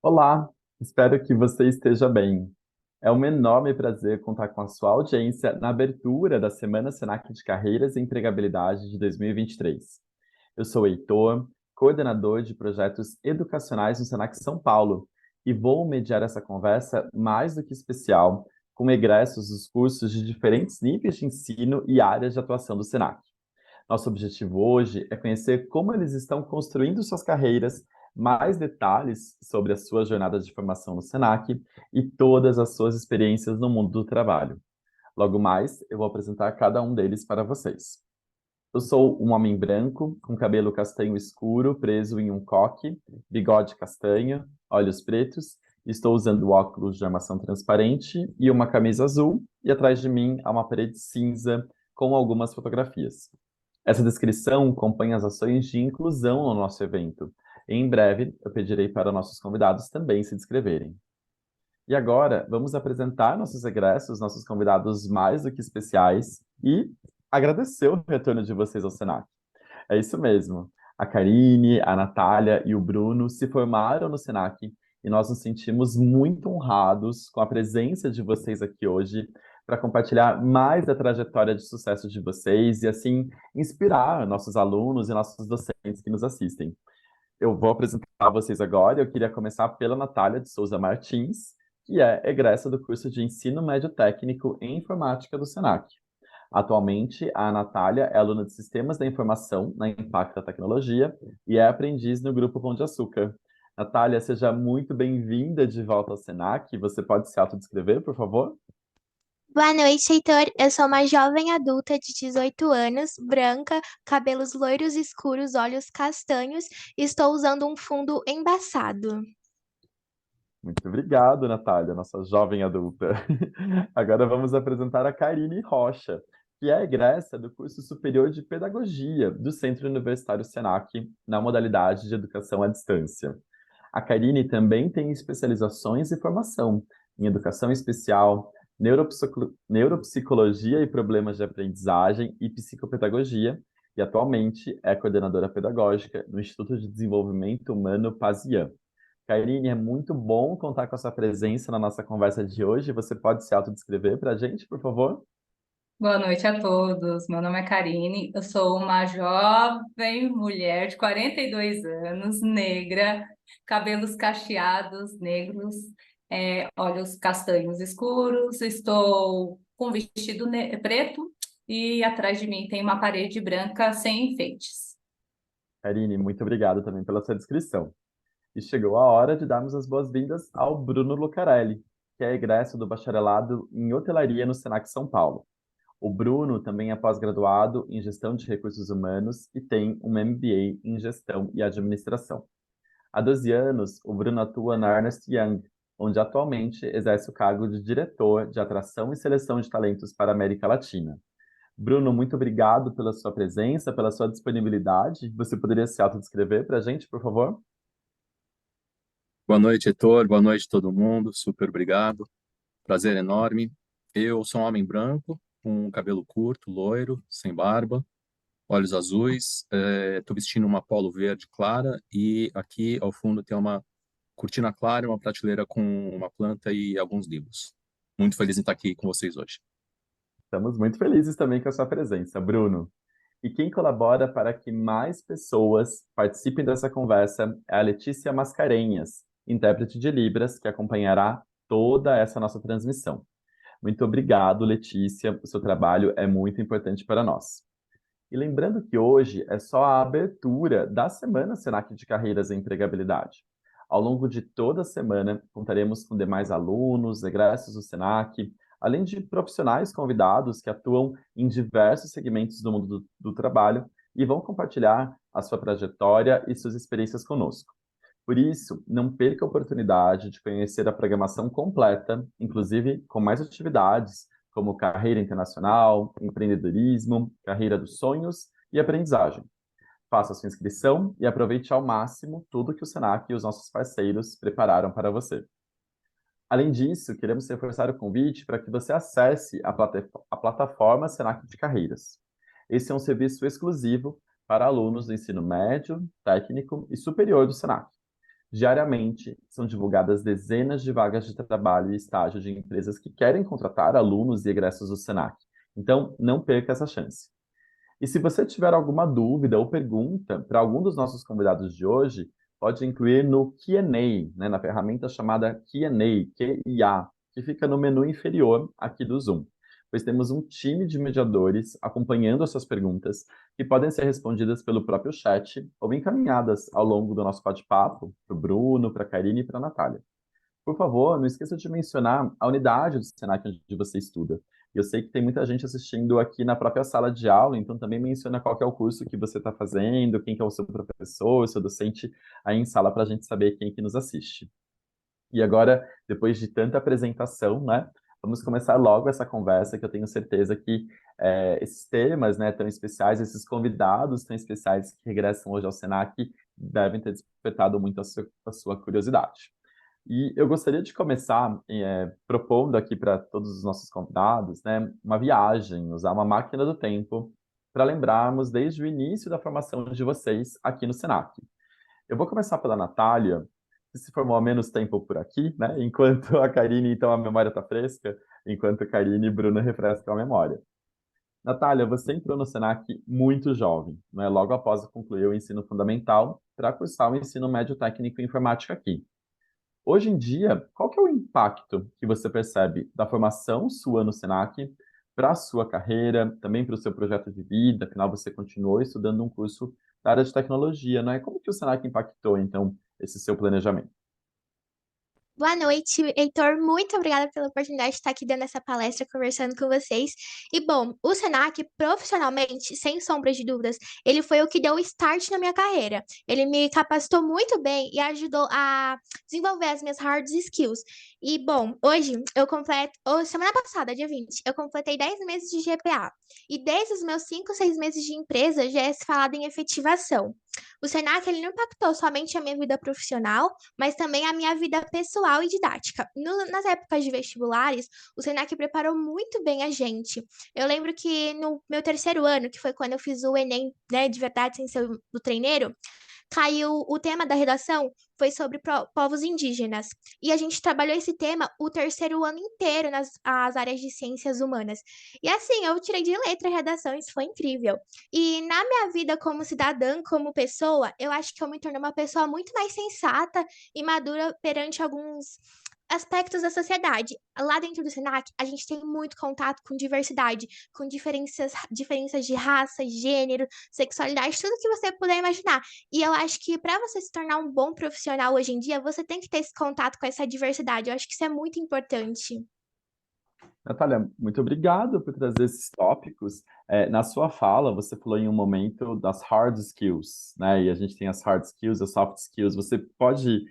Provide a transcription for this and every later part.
Olá, espero que você esteja bem. É um enorme prazer contar com a sua audiência na abertura da Semana Senac de Carreiras e Empregabilidade de 2023. Eu sou Heitor, coordenador de projetos educacionais no Senac São Paulo, e vou mediar essa conversa mais do que especial com egressos dos cursos de diferentes níveis de ensino e áreas de atuação do Senac. Nosso objetivo hoje é conhecer como eles estão construindo suas carreiras, mais detalhes sobre as suas jornadas de formação no Senac e todas as suas experiências no mundo do trabalho. Logo mais, eu vou apresentar cada um deles para vocês. Eu sou um homem branco, com cabelo castanho escuro, preso em um coque, bigode castanho, olhos pretos, estou usando óculos de armação transparente e uma camisa azul, e atrás de mim há uma parede cinza com algumas fotografias. Essa descrição acompanha as ações de inclusão no nosso evento. Em breve, eu pedirei para nossos convidados também se descreverem. E agora, vamos apresentar nossos egressos, nossos convidados mais do que especiais e agradecer o retorno de vocês ao Senac. É isso mesmo. A Karine, a Natália e o Bruno se formaram no Senac e nós nos sentimos muito honrados com a presença de vocês aqui hoje para compartilhar mais da trajetória de sucesso de vocês e, assim, inspirar nossos alunos e nossos docentes que nos assistem. Eu vou apresentar vocês agora. Eu queria começar pela Natália de Souza Martins, que é egressa do curso de Ensino Médio Técnico em Informática do Senac. Atualmente, a Natália é aluna de Sistemas da Informação na Impacta Tecnologia e é aprendiz no Grupo Pão de Açúcar. Natália, seja muito bem-vinda de volta ao Senac. Você pode se autodescrever, por favor? Boa noite, Heitor. Eu sou uma jovem adulta de 18 anos, branca, cabelos loiros escuros, olhos castanhos e estou usando um fundo embaçado. Muito obrigado, Natália, nossa jovem adulta. Agora vamos apresentar a Karine Rocha, que é egressa do curso superior de Pedagogia do Centro Universitário Senac, na modalidade de Educação à Distância. A Karine também tem especializações e formação em Educação Especial, Neuropsicologia e Problemas de Aprendizagem e Psicopedagogia, e atualmente é coordenadora pedagógica no Instituto de Desenvolvimento Humano PASIAN. Karine, é muito bom contar com a sua presença na nossa conversa de hoje. Você pode se autodescrever para a gente, por favor? Boa noite a todos. Meu nome é Karine. Eu sou uma jovem mulher de 42 anos, negra, cabelos cacheados, negros, olhos castanhos escuros. Estou com vestido preto e atrás de mim tem uma parede branca sem enfeites. Karine, muito obrigado também pela sua descrição. E chegou a hora de darmos as boas-vindas ao Bruno Lucarelli, que é egresso do bacharelado em hotelaria no Senac São Paulo. O Bruno também é pós-graduado em gestão de recursos humanos e tem um MBA em gestão e administração. Há 12 anos, o Bruno atua na Ernst Young, onde atualmente exerce o cargo de diretor de atração e seleção de talentos para a América Latina. Bruno, muito obrigado pela sua presença, pela sua disponibilidade. Você poderia se autodescrever para a gente, por favor? Boa noite, Heitor. Boa noite, todo mundo. Super obrigado. Prazer enorme. Eu sou um homem branco, com cabelo curto, loiro, sem barba, olhos azuis. Estou vestindo uma polo verde clara e aqui ao fundo tem uma cortina clara, uma prateleira com uma planta e alguns livros. Muito feliz em estar aqui com vocês hoje. Estamos muito felizes também com a sua presença, Bruno. E quem colabora para que mais pessoas participem dessa conversa é a Letícia Mascarenhas, intérprete de Libras, que acompanhará toda essa nossa transmissão. Muito obrigado, Letícia. O seu trabalho é muito importante para nós. E lembrando que hoje é só a abertura da Semana Senac de Carreiras e Empregabilidade. Ao longo de toda a semana, contaremos com demais alunos, egressos do Senac, além de profissionais convidados que atuam em diversos segmentos do mundo do trabalho e vão compartilhar a sua trajetória e suas experiências conosco. Por isso, não perca a oportunidade de conhecer a programação completa, inclusive com mais atividades, como carreira internacional, empreendedorismo, carreira dos sonhos e aprendizagem. Faça sua inscrição e aproveite ao máximo tudo que o Senac e os nossos parceiros prepararam para você. Além disso, queremos reforçar o convite para que você acesse a plataforma Senac de Carreiras. Esse é um serviço exclusivo para alunos do ensino médio, técnico e superior do Senac. Diariamente, são divulgadas dezenas de vagas de trabalho e estágio de empresas que querem contratar alunos e egressos do Senac. Então, não perca essa chance. E se você tiver alguma dúvida ou pergunta para algum dos nossos convidados de hoje, pode incluir no Q&A, né, na ferramenta chamada Q&A, Q-I-A, que fica no menu inferior aqui do Zoom, pois temos um time de mediadores acompanhando as suas perguntas, que podem ser respondidas pelo próprio chat ou encaminhadas ao longo do nosso bate-papo para o Bruno, para a Karine e para a Natália. Por favor, não esqueça de mencionar a unidade do Senac onde você estuda. Eu sei que tem muita gente assistindo aqui na própria sala de aula, então também menciona qual que é o curso que você está fazendo, quem que é o seu professor, o seu docente aí em sala, para a gente saber quem que nos assiste. E agora, depois de tanta apresentação, né, vamos começar logo essa conversa, que eu tenho certeza que esses temas, né, tão especiais, esses convidados tão especiais que regressam hoje ao Senac, devem ter despertado muito a sua curiosidade. E eu gostaria de começar propondo aqui para todos os nossos convidados, né, uma viagem, usar uma máquina do tempo para lembrarmos desde o início da formação de vocês aqui no Senac. Eu vou começar pela Natália, que se formou há menos tempo por aqui, né, enquanto a Karine, então, a memória está fresca, enquanto a Karine e Bruna refrescam a memória. Natália, você entrou no Senac muito jovem, né, logo após concluir o ensino fundamental, para cursar o ensino médio técnico em informática aqui. Hoje em dia, qual que é o impacto que você percebe da formação sua no Senac para a sua carreira, também para o seu projeto de vida? Afinal, você continuou estudando um curso da área de tecnologia, não é? Como que o Senac impactou, então, esse seu planejamento? Boa noite, Heitor. Muito obrigada pela oportunidade de estar aqui dando essa palestra, conversando com vocês. E, bom, o Senac, profissionalmente, sem sombra de dúvidas, ele foi o que deu o start na minha carreira. Ele me capacitou muito bem e ajudou a desenvolver as minhas hard skills. E, bom, hoje eu semana passada, dia 20, eu completei 10 meses de GPA. E desde os meus 5, 6 meses de empresa, já é se falado em efetivação. O Senac, ele não impactou somente a minha vida profissional, mas também a minha vida pessoal e didática. Nas épocas de vestibulares, o Senac preparou muito bem a gente. Eu lembro que no meu terceiro ano, que foi quando eu fiz o Enem, né, de verdade, sem ser do treineiro, caiu o tema da redação foi sobre povos indígenas. E a gente trabalhou esse tema o terceiro ano inteiro nas as áreas de ciências humanas. E assim, eu tirei de letra a redação, isso foi incrível. E na minha vida como cidadã, como pessoa, eu acho que eu me tornei uma pessoa muito mais sensata e madura perante alguns aspectos da sociedade. Lá dentro do Senac, a gente tem muito contato com diversidade, com diferenças de raça, gênero, sexualidade, tudo que você puder imaginar. E eu acho que para você se tornar um bom profissional hoje em dia, você tem que ter esse contato com essa diversidade. Eu acho que isso é muito importante. Natália, muito obrigado por trazer esses tópicos. Na sua fala, você falou em um momento das hard skills, né? E a gente tem as hard skills, as soft skills. Você pode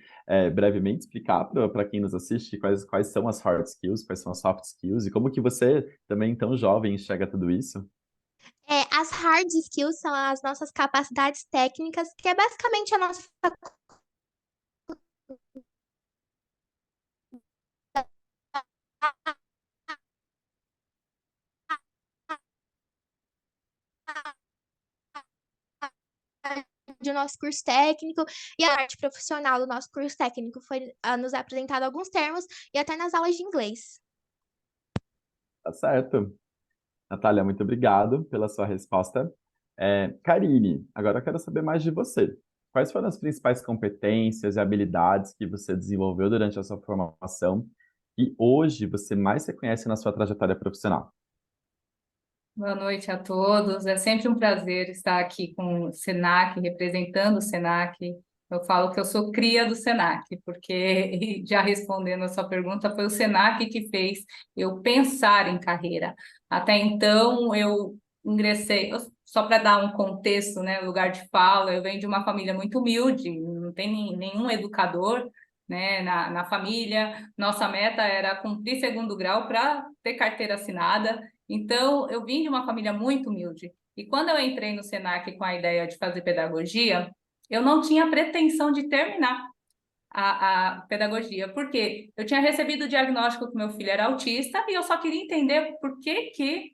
brevemente explicar para quem nos assiste quais são as hard skills, quais são as soft skills e como que você, também tão jovem, enxerga tudo isso? As hard skills são as nossas capacidades técnicas, que é basicamente a nossa do nosso curso técnico e a parte profissional do nosso curso técnico foi nos apresentado alguns termos e até nas aulas de inglês. Tá certo. Natália, muito obrigado pela sua resposta. Karine, agora eu quero saber mais de você. Quais foram as principais competências e habilidades que você desenvolveu durante a sua formação e hoje você mais reconhece na sua trajetória profissional? Boa noite a todos. É sempre um prazer estar aqui com o Senac, representando o Senac. Eu falo que eu sou cria do Senac, porque, e já respondendo a sua pergunta, foi o Senac que fez eu pensar em carreira. Até então, eu ingressei, só para dar um contexto, né, lugar de fala, eu venho de uma família muito humilde, não tem nenhum educador, né, na família. Nossa meta era cumprir segundo grau para ter carteira assinada. Então, eu vim de uma família muito humilde. E quando eu entrei no Senac com a ideia de fazer pedagogia, eu não tinha pretensão de terminar a pedagogia, porque eu tinha recebido o diagnóstico que meu filho era autista e eu só queria entender por que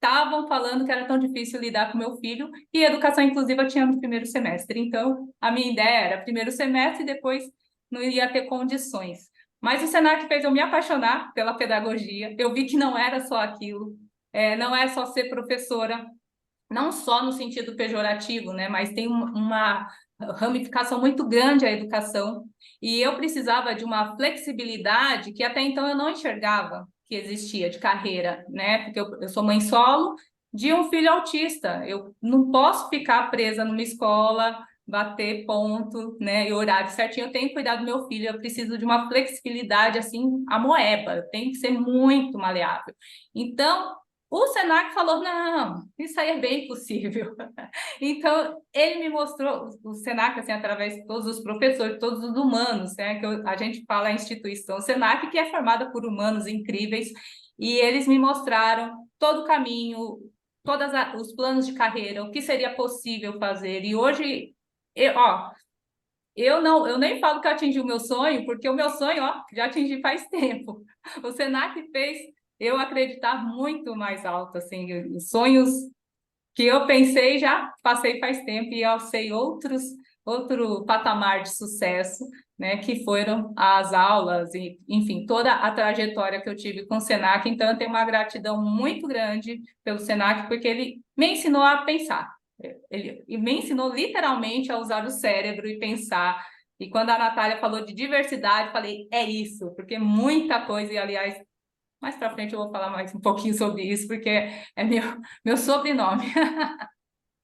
estavam falando que era tão difícil lidar com meu filho, e educação inclusiva tinha no primeiro semestre. Então, a minha ideia era primeiro semestre e depois não iria ter condições. Mas o Senac fez eu me apaixonar pela pedagogia. Eu vi que não era só aquilo, não é só ser professora, não só no sentido pejorativo, né, mas tem uma ramificação muito grande a educação, e eu precisava de uma flexibilidade que até então eu não enxergava que existia de carreira, né, porque eu sou mãe solo de um filho autista, eu não posso ficar presa numa escola, bater ponto, né, e horário certinho, eu tenho que cuidar do meu filho, eu preciso de uma flexibilidade, assim, amoeba, eu tenho que ser muito maleável. Então, o Senac falou, não, isso aí é bem possível. Então, ele me mostrou, o Senac, assim, através de todos os professores, todos os humanos, né, que a gente fala a instituição Senac, que é formada por humanos incríveis, e eles me mostraram todo o caminho, todos os planos de carreira, o que seria possível fazer. E hoje, eu nem falo que eu atingi o meu sonho, porque o meu sonho, já atingi faz tempo. O Senac fez eu acreditar muito mais alto, assim, os sonhos que eu pensei já passei faz tempo e alcei outro patamar de sucesso, né, que foram as aulas e, enfim, toda a trajetória que eu tive com o Senac. Então, eu tenho uma gratidão muito grande pelo Senac, porque ele me ensinou a pensar. Ele me ensinou literalmente a usar o cérebro e pensar. E quando a Natália falou de diversidade, falei, é isso, porque muita coisa, e aliás, mais para frente eu vou falar mais um pouquinho sobre isso, porque é meu sobrenome.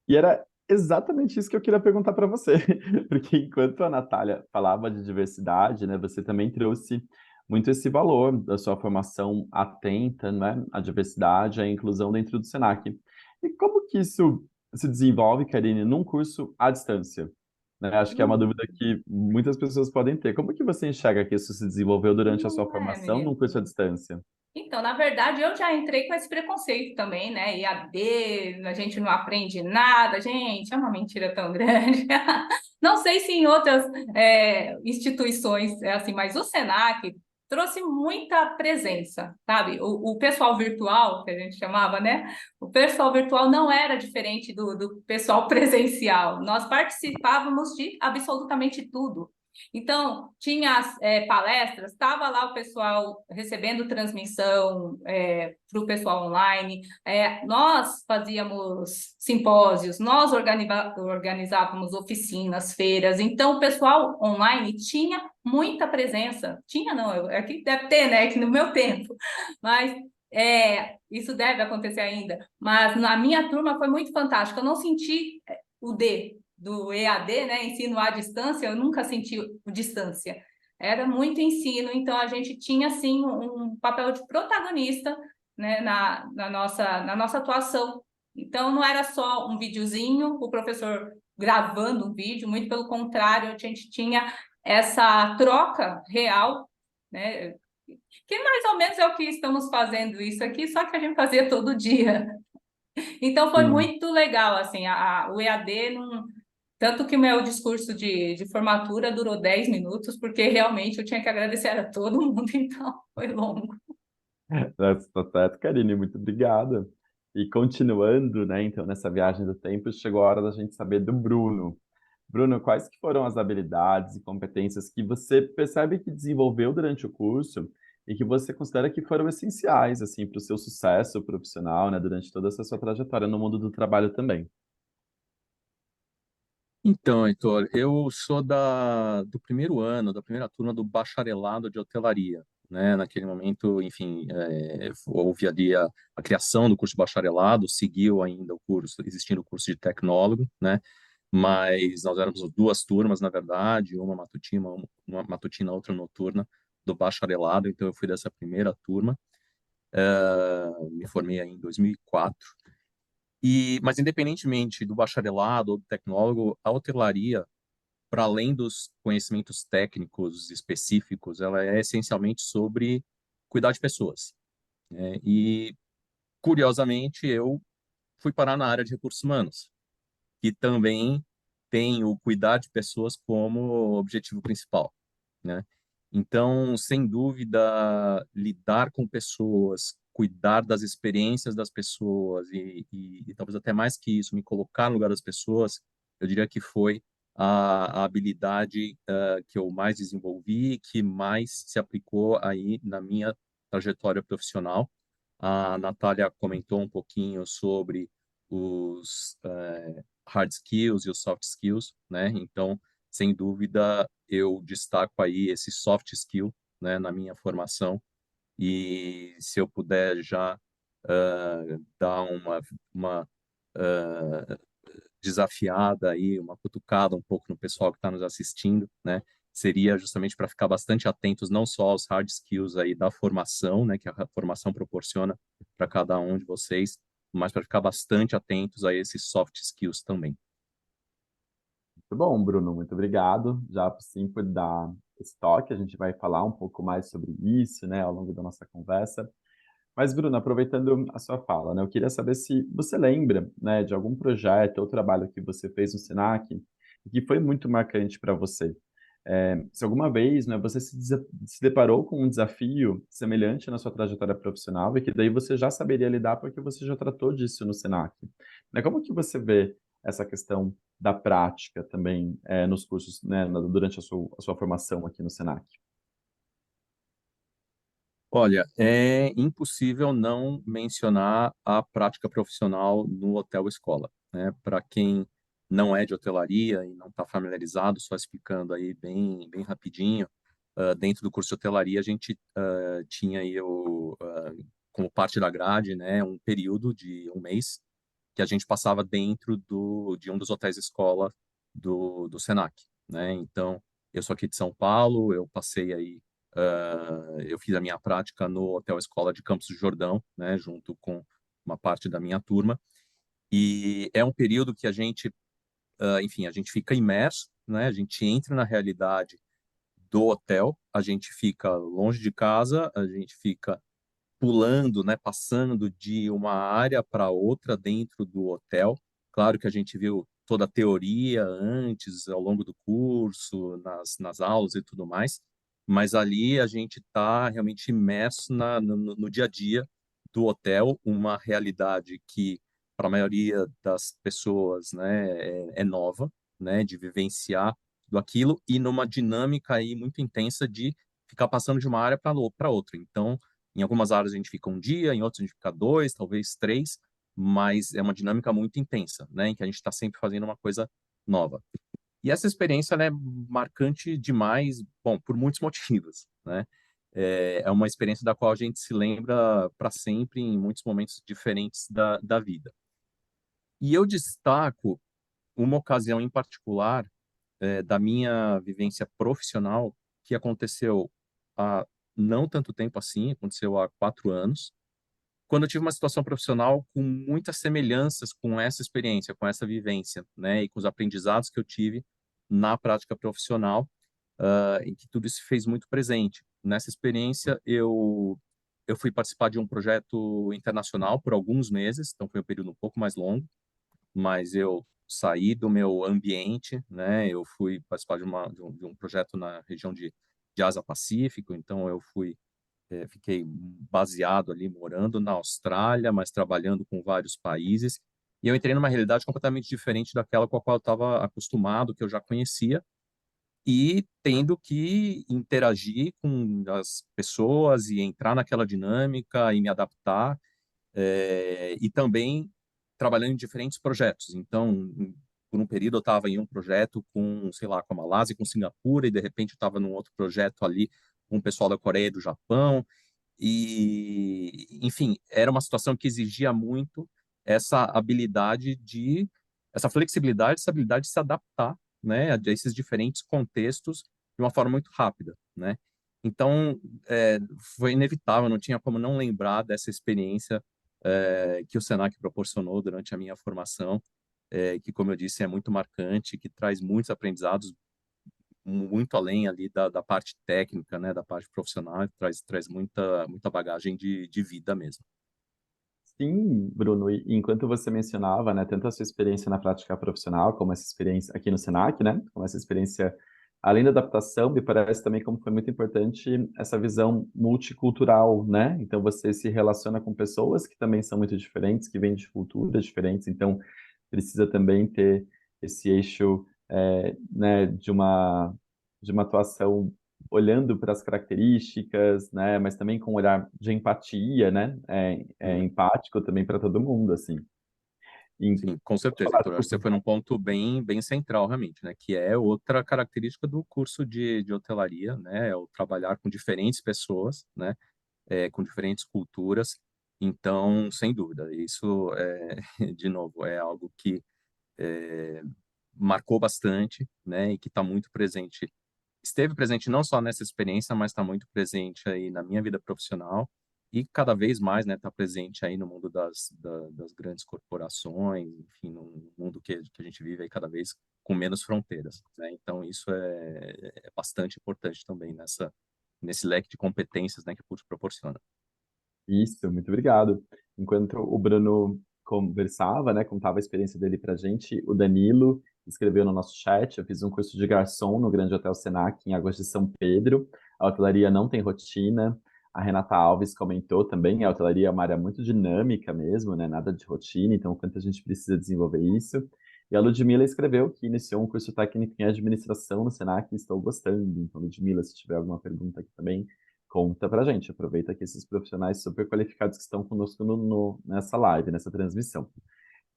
E era exatamente isso que eu queria perguntar para você, porque enquanto a Natália falava de diversidade, né, você também trouxe muito esse valor da sua formação atenta, né, à diversidade, à inclusão dentro do Senac. E como que isso se desenvolve, Karine, num curso à distância? Né, acho que é uma dúvida que muitas pessoas podem ter. Como que você enxerga que isso se desenvolveu durante a sua Não é, formação num menino? curso à distância? Então, na verdade, eu já entrei com esse preconceito também, né? EAD, a gente não aprende nada, gente, é uma mentira tão grande. Não sei se em outras instituições é assim, mas o Senac trouxe muita presença, sabe? O pessoal virtual, que a gente chamava, né? O pessoal virtual não era diferente do pessoal presencial. Nós participávamos de absolutamente tudo. Então, tinha as palestras, estava lá o pessoal recebendo transmissão para o pessoal online, nós fazíamos simpósios, nós organizávamos oficinas, feiras, então o pessoal online tinha muita presença. Tinha, não, aqui deve ter, né, que no meu tempo, mas isso deve acontecer ainda. Mas na minha turma foi muito fantástico, eu não senti o D do EAD, né, ensino à distância, eu nunca senti distância. Era muito ensino, então a gente tinha, sim, um papel de protagonista, né, na nossa atuação. Então, não era só um videozinho, o professor gravando um vídeo, muito pelo contrário, a gente tinha essa troca real, né, que mais ou menos é o que estamos fazendo isso aqui, só que a gente fazia todo dia. Então, foi Sim. muito legal, assim, o EAD não. Tanto que o meu discurso de formatura durou 10 minutos, porque realmente eu tinha que agradecer a todo mundo, então foi longo. Tá certo, Karine, muito obrigada. E continuando, né, então, nessa viagem do tempo, chegou a hora da gente saber do Bruno. Bruno, quais que foram as habilidades e competências que você percebe que desenvolveu durante o curso e que você considera que foram essenciais, assim, para o seu sucesso profissional, né, durante toda essa sua trajetória no mundo do trabalho também? Então, Heitor, eu sou do primeiro ano, da primeira turma do bacharelado de hotelaria, né? Naquele momento, enfim, houve ali a criação do curso de bacharelado, seguiu ainda o curso, existindo o curso de tecnólogo, né? Mas nós éramos duas turmas, na verdade, uma matutina, outra noturna, do bacharelado, então eu fui dessa primeira turma, me formei aí em 2004. Mas independentemente do bacharelado ou do tecnólogo, a hotelaria, para além dos conhecimentos técnicos específicos, ela é essencialmente sobre cuidar de pessoas, né? E, curiosamente, eu fui parar na área de recursos humanos, que também tem o cuidar de pessoas como objetivo principal, né? Então, sem dúvida, lidar com pessoas, cuidar das experiências das pessoas e talvez até mais que isso, me colocar no lugar das pessoas, eu diria que foi a habilidade que eu mais desenvolvi, que mais se aplicou aí na minha trajetória profissional. A Natália comentou um pouquinho sobre os hard skills e os soft skills, né? Então, sem dúvida, eu destaco aí esse soft skill, né, na minha formação. E se eu puder já dar uma desafiada aí, uma cutucada um pouco no pessoal que está nos assistindo, né? Seria justamente para ficar bastante atentos não só aos hard skills aí da formação, né, que a formação proporciona para cada um de vocês, mas para ficar bastante atentos a esses soft skills também. Muito bom, Bruno, muito obrigado já sim por dar esse toque. A gente vai falar um pouco mais sobre isso, né, ao longo da nossa conversa. Mas, Bruno, aproveitando a sua fala, né, eu queria saber se você lembra, né, de algum projeto ou trabalho que você fez no Senac e que foi muito marcante para você. Se alguma vez, né, você se deparou com um desafio semelhante na sua trajetória profissional e que daí você já saberia lidar porque você já tratou disso no Senac. Né, como que você vê essa questão da prática também nos cursos, né, durante a sua formação aqui no Senac? Olha, é impossível não mencionar a prática profissional no hotel escola, né? Para quem não é de hotelaria e não está familiarizado, só explicando aí bem rapidinho, dentro do curso de hotelaria a gente tinha aí como parte da grade, né, um período de um mês que a gente passava dentro de um dos hotéis escola do Senac, né? Então, eu sou aqui de São Paulo, eu passei aí, eu fiz a minha prática no Hotel Escola de Campos do Jordão, né, junto com uma parte da minha turma, e é um período que a gente, enfim, a gente fica imerso, né, a gente entra na realidade do hotel, a gente fica longe de casa, a gente fica pulando, né, passando de uma área para outra dentro do hotel. Claro que a gente viu toda a teoria antes, ao longo do curso, nas aulas e tudo mais, mas ali a gente está realmente imerso no dia a dia do hotel, uma realidade que, para a maioria das pessoas, né, é nova, né, de vivenciar do aquilo e numa dinâmica aí muito intensa de ficar passando de uma área para outra. Então, em algumas áreas a gente fica um dia, em outras a gente fica dois, talvez três, mas é uma dinâmica muito intensa, né, em que a gente está sempre fazendo uma coisa nova. E essa experiência, ela é marcante demais, bom, por muitos motivos, né? É uma experiência da qual a gente se lembra para sempre em muitos momentos diferentes da vida. E eu destaco uma ocasião em particular da minha vivência profissional que aconteceu há não tanto tempo assim, aconteceu há 4 anos, quando eu tive uma situação profissional com muitas semelhanças com essa experiência, com essa vivência, né, e com os aprendizados que eu tive na prática profissional, em que tudo isso fez muito presente. Nessa experiência, eu fui participar de um projeto internacional por alguns meses, então foi um período um pouco mais longo, mas eu saí do meu ambiente, né? Eu fui participar de um projeto na região de Ásia-Pacífico, então eu fiquei baseado ali, morando na Austrália, mas trabalhando com vários países, e eu entrei numa realidade completamente diferente daquela com a qual eu estava acostumado, que eu já conhecia, e tendo que interagir com as pessoas e entrar naquela dinâmica e me adaptar, e também trabalhando em diferentes projetos. Então, por um período eu estava em um projeto com, sei lá, com a Malásia, com Singapura, e de repente eu estava num outro projeto ali com o pessoal da Coreia e do Japão. E, enfim, era uma situação que exigia muito essa habilidade essa flexibilidade, essa habilidade de se adaptar, né, a esses diferentes contextos de uma forma muito rápida, né? Então, foi inevitável, não tinha como não lembrar dessa experiência que o Senac proporcionou durante a minha formação, que, como eu disse, é muito marcante, que traz muitos aprendizados muito além ali da parte técnica, né, da parte profissional, traz muita bagagem de vida mesmo. Sim, Bruno, e enquanto você mencionava, né, tanto a sua experiência na prática profissional, como essa experiência aqui no Senac, né, como essa experiência, além da adaptação, me parece também como foi muito importante essa visão multicultural, né? Então você se relaciona com pessoas que também são muito diferentes, que vêm de culturas diferentes, então precisa também ter esse eixo né, de uma atuação olhando para as características, né, mas também com um olhar de empatia, né, empático também para todo mundo, assim. Sim, com certeza, Heitor. Acho que você foi num ponto bem central, realmente, né? Que é outra característica do curso de hotelaria, né? É o trabalhar com diferentes pessoas, né? Com diferentes culturas. Então, sem dúvida, isso, de novo, é algo que marcou bastante, né? E que está muito presente. Esteve presente não só nessa experiência, mas está muito presente aí na minha vida profissional e cada vez mais, né, está presente aí no mundo das grandes corporações, enfim, no mundo que a gente vive aí cada vez com menos fronteiras, né? Então isso é bastante importante também nesse leque de competências, né, que o curso proporciona. Isso, muito obrigado. Enquanto o Bruno conversava, né, contava a experiência dele pra gente, o Danilo escreveu no nosso chat: eu fiz um curso de garçom no Grande Hotel Senac, em Águas de São Pedro. A hotelaria não tem rotina. A Renata Alves comentou também: a hotelaria é uma área muito dinâmica mesmo, né, nada de rotina, então quanto a gente precisa desenvolver isso. E a Ludmila escreveu que iniciou um curso técnico em administração no Senac e estou gostando. Então, Ludmila, se tiver alguma pergunta aqui também, conta pra gente. Aproveita que esses profissionais super qualificados que estão conosco nessa live, nessa transmissão.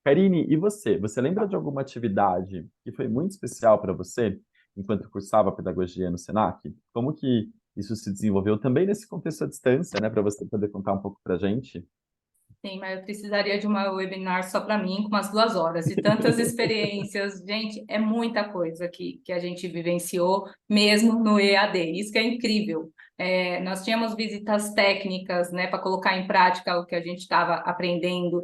Karine, e você? Você lembra de alguma atividade que foi muito especial para você enquanto cursava pedagogia no Senac? Como que isso se desenvolveu também nesse contexto à distância, né? Para você poder contar um pouco pra gente? Sim, mas eu precisaria de uma webinar só para mim, com umas 2 horas, e tantas experiências. Gente, é muita coisa que a gente vivenciou, mesmo no EAD. Isso que é incrível. Nós tínhamos visitas técnicas, né, para colocar em prática o que a gente estava aprendendo.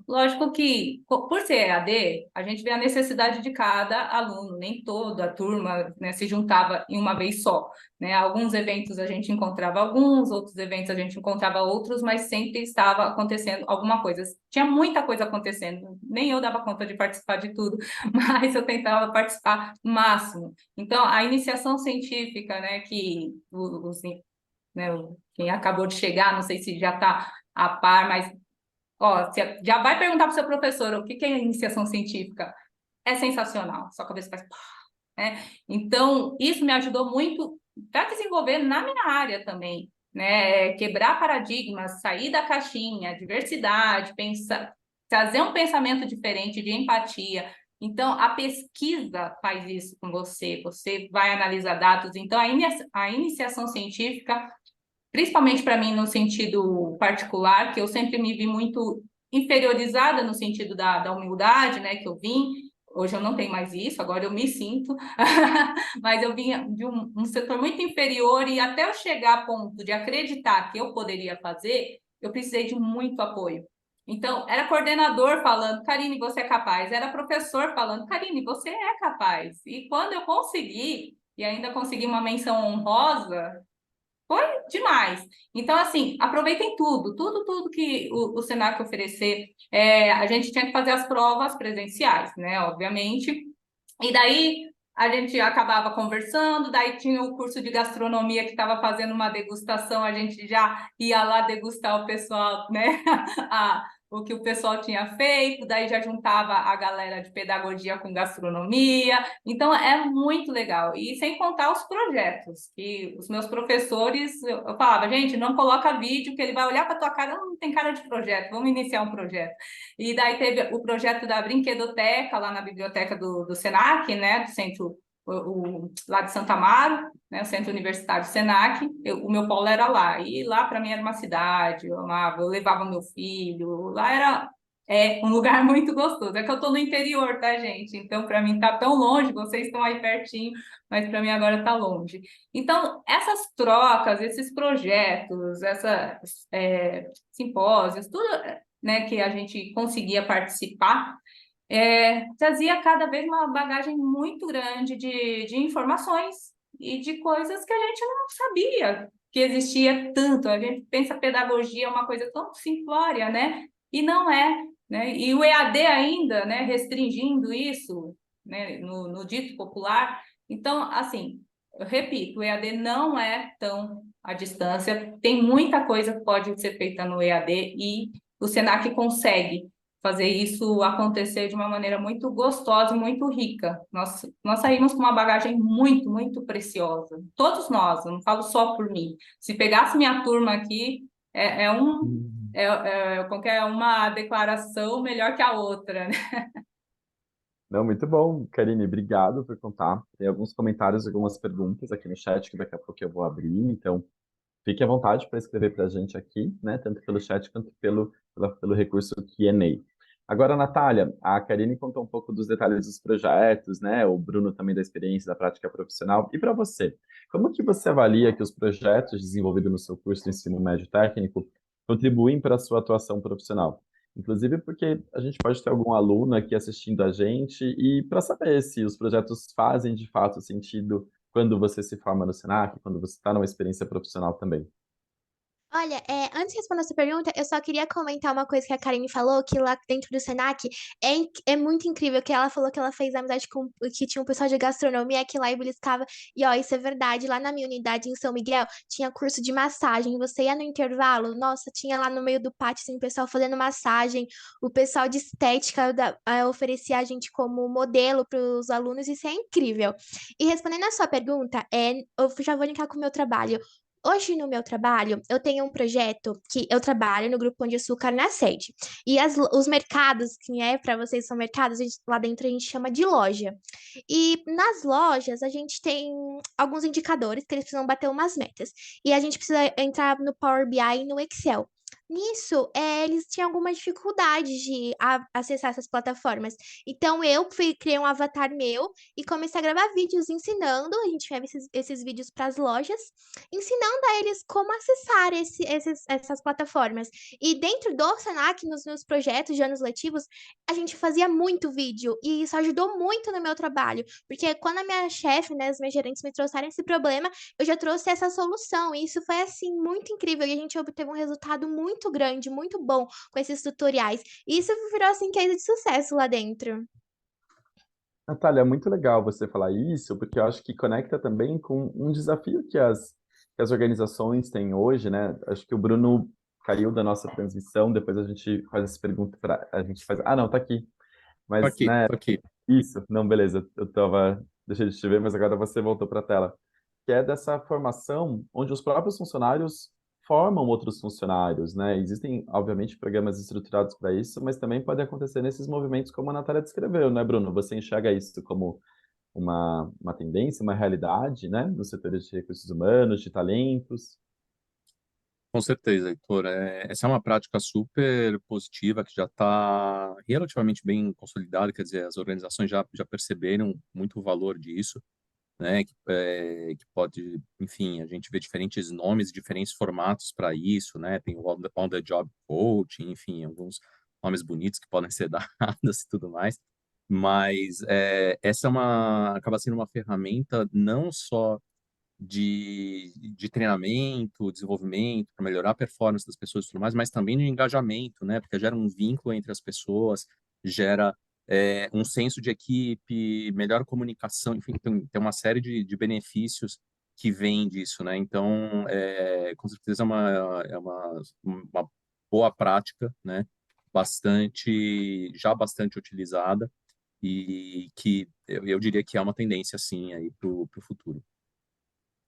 Lógico que, por ser EAD, a gente vê a necessidade de cada aluno, nem toda a turma, né, se juntava em uma vez só, né? Alguns eventos a gente encontrava alguns, outros eventos a gente encontrava outros, mas sempre estava acontecendo alguma coisa. Tinha muita coisa acontecendo, nem eu dava conta de participar de tudo, mas eu tentava participar o máximo. Então, a iniciação científica, né, que quem acabou de chegar, não sei se já está a par, mas ó, você já vai perguntar para o seu professor o que é iniciação científica. É sensacional, sua cabeça faz... né? Então, isso me ajudou muito para desenvolver na minha área também, né? Quebrar paradigmas, sair da caixinha, diversidade, pensar, trazer um pensamento diferente de empatia. Então, a pesquisa faz isso com você, você vai analisar dados. Então, a iniciação científica, principalmente para mim no sentido particular, que eu sempre me vi muito inferiorizada no sentido da humildade, né, que eu vim. Hoje eu não tenho mais isso, agora eu me sinto, mas eu vinha de um setor muito inferior e até eu chegar a ponto de acreditar que eu poderia fazer, eu precisei de muito apoio. Então, era coordenador falando: Karine, você é capaz. Era professor falando: Karine, você é capaz. E quando eu consegui, e ainda consegui uma menção honrosa, foi demais. Então, assim, aproveitem tudo que o Senac oferecer. A gente tinha que fazer as provas presenciais, né? Obviamente. E daí a gente acabava conversando, daí tinha o curso de gastronomia que estava fazendo uma degustação, a gente já ia lá degustar o pessoal, né? O que o pessoal tinha feito, daí já juntava a galera de pedagogia com gastronomia. Então é muito legal. E sem contar os projetos, que os meus professores, eu falava: gente, não coloca vídeo, que ele vai olhar para tua cara, não tem cara de projeto, vamos iniciar um projeto. E daí teve o projeto da brinquedoteca, lá na biblioteca do Senac, né, do centro, lá de Santa Amaro, né, o centro universitário Senac. O meu polo era lá, e lá para mim era uma cidade, eu amava, eu levava meu filho, lá era um lugar muito gostoso. É que eu estou no interior, tá, gente? Então, para mim tá tão longe, vocês estão aí pertinho, mas para mim agora tá longe. Então, essas trocas, esses projetos, simpósios, tudo, né, que a gente conseguia participar, trazia cada vez uma bagagem muito grande de informações e de coisas que a gente não sabia que existia tanto. A gente pensa pedagogia é uma coisa tão simplória, né? E não é, né? E o EAD ainda, né, restringindo isso, né, no dito popular. Então, assim, eu repito, o EAD não é tão à distância, tem muita coisa que pode ser feita no EAD e o Senac consegue fazer isso acontecer de uma maneira muito gostosa e muito rica. Nós saímos com uma bagagem muito, muito preciosa. Todos nós, eu não falo só por mim. Se pegasse minha turma aqui, qualquer uma declaração melhor que a outra, né? Não, muito bom, Karine, obrigado por contar. Tem alguns comentários, algumas perguntas aqui no chat que daqui a pouco eu vou abrir, então fique à vontade para escrever para a gente aqui, né? Tanto pelo chat quanto pelo recurso Q&A. Agora, Natália, a Karine contou um pouco dos detalhes dos projetos, né? O Bruno também da experiência da prática profissional. E para você, como que você avalia que os projetos desenvolvidos no seu curso de ensino médio técnico contribuem para a sua atuação profissional? Inclusive porque a gente pode ter algum aluno aqui assistindo a gente e para saber se os projetos fazem de fato sentido quando você se forma no Senac, quando você está numa experiência profissional também. Olha, antes de responder essa pergunta, eu só queria comentar uma coisa que a Karine falou, que lá dentro do Senac é muito incrível, que ela falou que ela fez amizade com, que tinha um pessoal de gastronomia que lá e beliscava, e ó, isso é verdade, lá na minha unidade em São Miguel, tinha curso de massagem, você ia no intervalo, nossa, tinha lá no meio do pátio, assim, o pessoal fazendo massagem, o pessoal de estética oferecia a gente como modelo para os alunos, isso é incrível. E respondendo a sua pergunta, eu já vou linkar com o meu trabalho. Hoje no meu trabalho, eu tenho um projeto que eu trabalho no Grupo Pão de Açúcar na sede. E os mercados, que para vocês são mercados, lá dentro a gente chama de loja. E nas lojas a gente tem alguns indicadores que eles precisam bater umas metas. E a gente precisa entrar no Power BI e no Excel. Nisso, eles tinham alguma dificuldade de acessar essas plataformas. Então, criei um avatar meu e comecei a gravar vídeos ensinando. A gente leva esses vídeos para as lojas ensinando a eles como acessar essas plataformas. E dentro do Senac, nos meus projetos de anos letivos, a gente fazia muito vídeo e isso ajudou muito no meu trabalho, porque quando a minha chefe, né, os meus gerentes me trouxeram esse problema, eu já trouxe essa solução e isso foi assim muito incrível e a gente obteve um resultado muito grande, muito bom com esses tutoriais. E isso virou assim case de sucesso lá dentro. Natália, é muito legal você falar isso, porque eu acho que conecta também com um desafio que as organizações têm hoje, né? Acho que o Bruno caiu da nossa transmissão, depois a gente faz essa pergunta para a gente faz. Ah, não, tá aqui. Tô Mas, aqui, né, tô aqui. isso, não, beleza. Deixei de te ver, mas agora você voltou para a tela. Que é dessa formação onde os próprios funcionários formam outros funcionários, né? Existem, obviamente, programas estruturados para isso, mas também pode acontecer nesses movimentos como a Natália descreveu, né, Bruno? Você enxerga isso como uma tendência, uma realidade, né? Nos setores de recursos humanos, de talentos. Com certeza, Heitor. Essa é uma prática super positiva que já está relativamente bem consolidada, quer dizer, as organizações já perceberam muito o valor disso, né? Que pode, enfim, a gente vê diferentes nomes, diferentes formatos para isso, né? Tem o on the job coaching, enfim, alguns nomes bonitos que podem ser dados e tudo mais. Mas essa acaba sendo uma ferramenta não só de treinamento, desenvolvimento, para melhorar a performance das pessoas e tudo mais, mas também de engajamento, né? Porque gera um vínculo entre as pessoas, gera um senso de equipe, melhor comunicação, enfim, tem uma série de benefícios que vêm disso, né? Então, com certeza uma boa prática, né? Já bastante utilizada e que eu diria que é uma tendência, sim, aí para o futuro.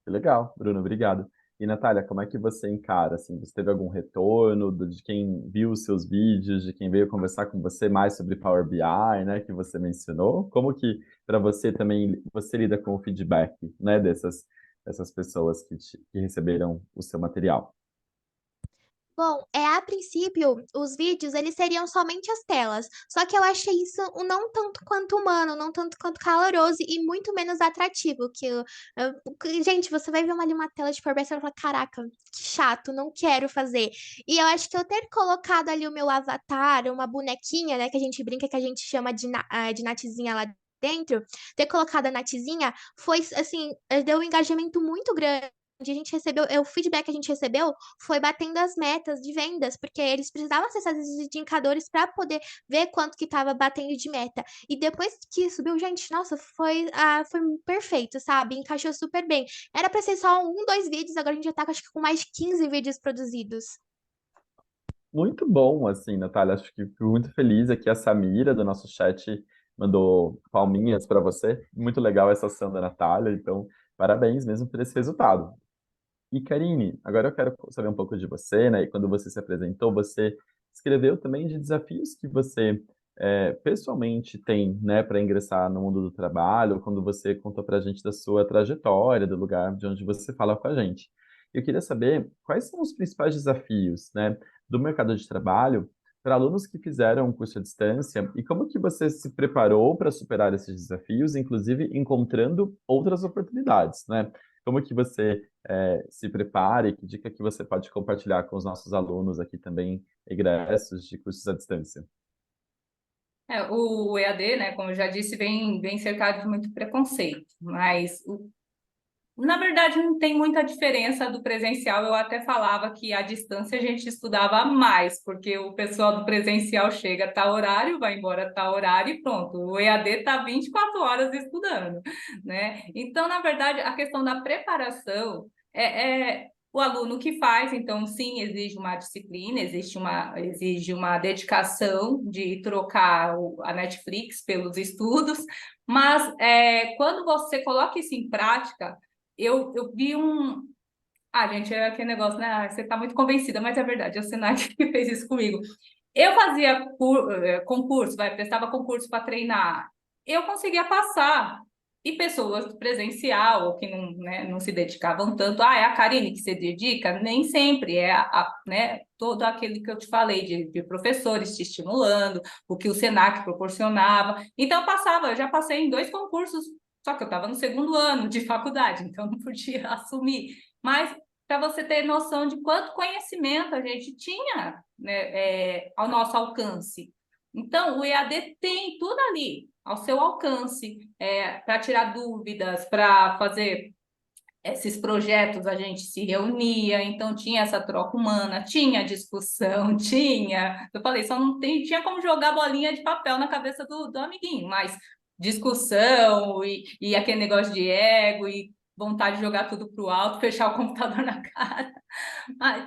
Que legal, Bruno, obrigado. E Natália, como é que você encara, assim, você teve algum retorno de quem viu os seus vídeos, de quem veio conversar com você mais sobre Power BI, né, que você mencionou? Como que, para você também, você lida com o feedback, né, dessas pessoas que receberam o seu material? Bom, a princípio, os vídeos, eles seriam somente as telas. Só que eu achei isso um não tanto quanto humano, não tanto quanto caloroso e muito menos atrativo. Gente, você vai ver ali uma tela de Power BI e vai falar, caraca, que chato, não quero fazer. E eu acho que eu ter colocado ali o meu avatar, uma bonequinha, né, que a gente brinca, que a gente chama de Natizinha lá dentro, ter colocado a Natizinha foi, assim, deu um engajamento muito grande. A gente recebeu, o feedback que a gente recebeu foi batendo as metas de vendas, porque eles precisavam acessar esses indicadores para poder ver quanto que estava batendo de meta. E depois que subiu, gente, nossa, foi perfeito, sabe? Encaixou super bem. Era para ser só um, dois vídeos, agora a gente já tá, acho que com mais de 15 vídeos produzidos. Muito bom, assim, Natália. Acho que fico muito feliz aqui. A Samira, do nosso chat, mandou palminhas para você. Muito legal essa ação da Natália. Então, parabéns mesmo por esse resultado. E Karine, agora eu quero saber um pouco de você, né? E quando você se apresentou, você escreveu também de desafios que você pessoalmente tem, né, para ingressar no mundo do trabalho, quando você contou para a gente da sua trajetória, do lugar de onde você fala com a gente. Eu queria saber quais são os principais desafios, né, do mercado de trabalho para alunos que fizeram um curso à distância e como que você se preparou para superar esses desafios, inclusive encontrando outras oportunidades, né? Como que você se prepare, que dica que você pode compartilhar com os nossos alunos aqui também, egressos de cursos à distância? O EAD, né, como eu já disse, vem cercado de muito preconceito, mas na verdade não tem muita diferença do presencial. Eu até falava que à distância a gente estudava mais, porque o pessoal do presencial chega a tal horário, vai embora a tal horário e pronto. O EAD está 24 horas estudando, né? Então, na verdade, a questão da preparação é o aluno que faz. Então, sim, exige uma disciplina, exige uma dedicação de trocar a Netflix pelos estudos, mas quando você coloca isso em prática, eu vi um. Ah, gente, é aquele negócio, né? Ah, você está muito convencida, mas é verdade, é o Senac que fez isso comigo. Eu fazia concurso, prestava concurso para treinar, eu conseguia passar. E pessoas presencial, ou que não, né, não se dedicavam tanto, é a Karine que se dedica? Nem sempre, né, todo aquele que eu te falei, de professores te estimulando, o que o Senac proporcionava. Então, eu passava, eu já passei em 2 concursos, só que eu estava no segundo ano de faculdade, então não podia assumir. Mas para você ter noção de quanto conhecimento a gente tinha, né, ao nosso alcance. Então, o EAD tem tudo ali, ao seu alcance, para tirar dúvidas, para fazer esses projetos, a gente se reunia, então tinha essa troca humana, tinha discussão, tinha. Eu falei, só não tinha como jogar bolinha de papel na cabeça do amiguinho, mas discussão e aquele negócio de ego e vontade de jogar tudo para o alto, fechar o computador na cara.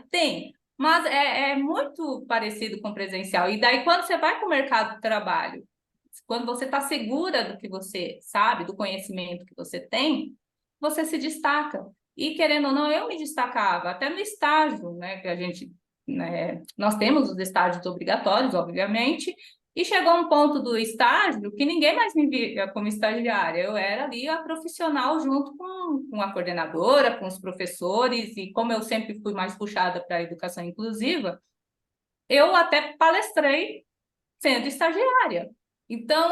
Tem, mas é muito parecido com presencial. E daí, quando você vai para o mercado de trabalho, quando você está segura do que você sabe, do conhecimento que você tem, você se destaca. E, querendo ou não, eu me destacava, até no estágio, né, que a gente, né, nós temos os estágios obrigatórios, obviamente, e chegou um ponto do estágio que ninguém mais me via como estagiária. Eu era ali a profissional junto com a coordenadora, com os professores, e como eu sempre fui mais puxada para a educação inclusiva, eu até palestrei sendo estagiária. Então,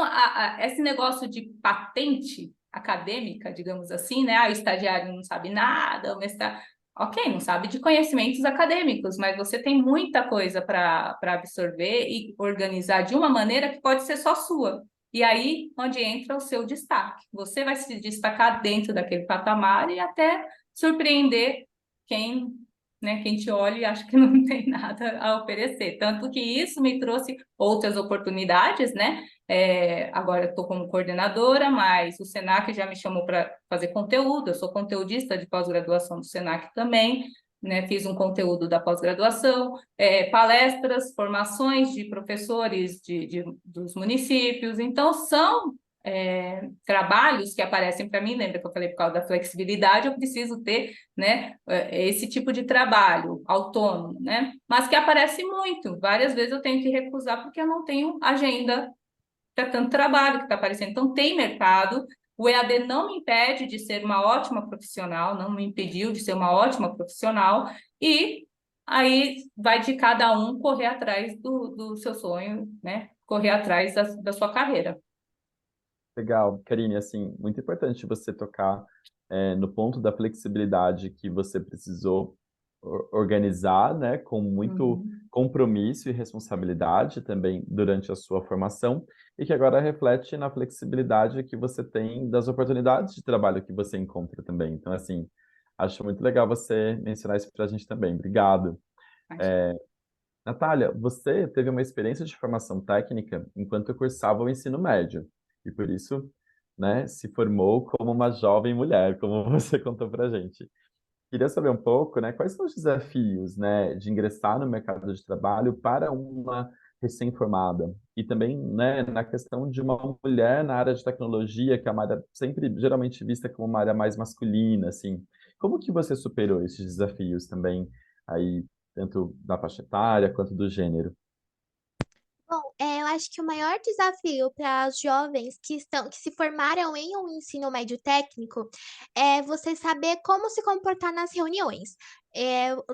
esse negócio de patente acadêmica, digamos assim, né? O estagiário não sabe nada, o mestrado... Ok, não sabe de conhecimentos acadêmicos, mas você tem muita coisa para absorver e organizar de uma maneira que pode ser só sua. E aí, onde entra o seu destaque. Você vai se destacar dentro daquele patamar e até surpreender quem, né, quem te olha e acha que não tem nada a oferecer. Tanto que isso me trouxe outras oportunidades, né? Agora eu estou como coordenadora, mas o Senac já me chamou para fazer conteúdo. Eu sou conteudista de pós-graduação do Senac também, né? Fiz um conteúdo da pós-graduação, palestras, formações de professores dos municípios. Então, são trabalhos que aparecem para mim. Lembra que eu falei por causa da flexibilidade, eu preciso ter, né, esse tipo de trabalho autônomo, né? Mas que aparece muito. Várias vezes eu tenho que recusar porque eu não tenho agenda para tanto trabalho que está aparecendo. Então, tem mercado. O EAD não me impede de ser uma ótima profissional, não me impediu de ser uma ótima profissional, e aí vai de cada um correr atrás do seu sonho, né? Correr atrás da sua carreira. Legal, Karine, assim, muito importante você tocar no ponto da flexibilidade que você precisou organizar, né, com muito Uhum. compromisso e responsabilidade também durante a sua formação, e que agora reflete na flexibilidade que você tem das oportunidades de trabalho que você encontra também. Então, assim, acho muito legal você mencionar isso para a gente também. Obrigado. Natália, você teve uma experiência de formação técnica enquanto cursava o ensino médio, e por isso, né, se formou como uma jovem mulher, como você contou pra gente. queria saber um pouco, né, quais são os desafios, né, de ingressar no mercado de trabalho para uma recém-formada? E também, né, na questão de uma mulher na área de tecnologia, que é uma área sempre geralmente vista como uma área mais masculina, assim. Como que você superou esses desafios também, aí, tanto da faixa etária quanto do gênero? Bom, eu acho que o maior desafio para os jovens que se formaram em um ensino médio técnico é você saber como se comportar nas reuniões.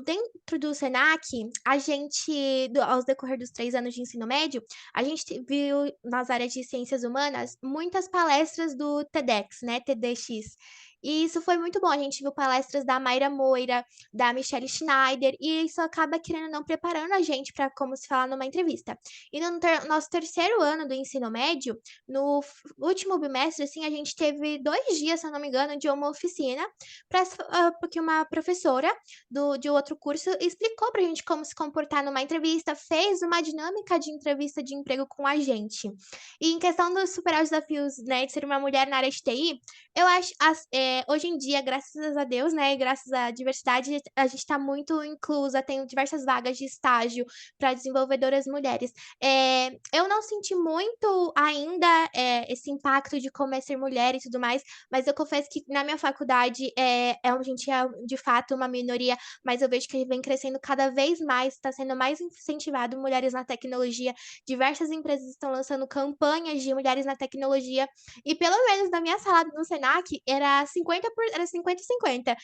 Dentro do Senac, a gente, aos decorrer dos 3 anos de ensino médio, a gente viu nas áreas de ciências humanas muitas palestras do TEDx, né? TEDx. E isso foi muito bom. A gente viu palestras da Mayra Moira, da Michelle Schneider, e isso acaba, querendo ou não, preparando a gente para como se falar numa entrevista. E no nosso terceiro ano do ensino médio, no último bimestre, assim, a gente teve 2 dias, se eu não me engano, de uma oficina, porque uma professora de outro curso explicou pra gente como se comportar numa entrevista, fez uma dinâmica de entrevista de emprego com a gente. E em questão dos superar os desafios, né, de ser uma mulher na área de TI, eu acho, hoje em dia, graças a Deus, né, e graças à diversidade, a gente está muito inclusa, tem diversas vagas de estágio para desenvolvedoras mulheres. Eu não senti muito ainda, esse impacto de como é ser mulher e tudo mais, mas eu confesso que na minha faculdade, a gente é de fato uma minoria, mas eu vejo que vem crescendo cada vez mais, está sendo mais incentivado mulheres na tecnologia. Diversas empresas estão lançando campanhas de mulheres na tecnologia, e pelo menos na minha sala no Senac era 50 e 50.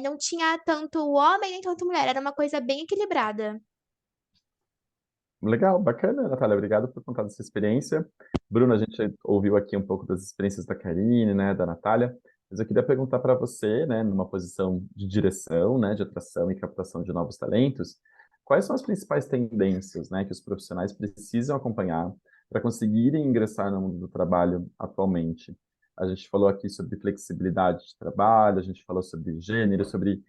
Não tinha tanto homem nem tanto mulher, era uma coisa bem equilibrada. Legal, bacana, Natália. Obrigado por contar dessa experiência. Bruno, a gente ouviu aqui um pouco das experiências da Karine, né, da Natália, mas eu queria perguntar para você, né, numa posição de direção, né, de atração e captação de novos talentos, quais são as principais tendências, né, que os profissionais precisam acompanhar para conseguirem ingressar no mundo do trabalho atualmente? A gente falou aqui sobre flexibilidade de trabalho, a gente falou sobre gênero, sobre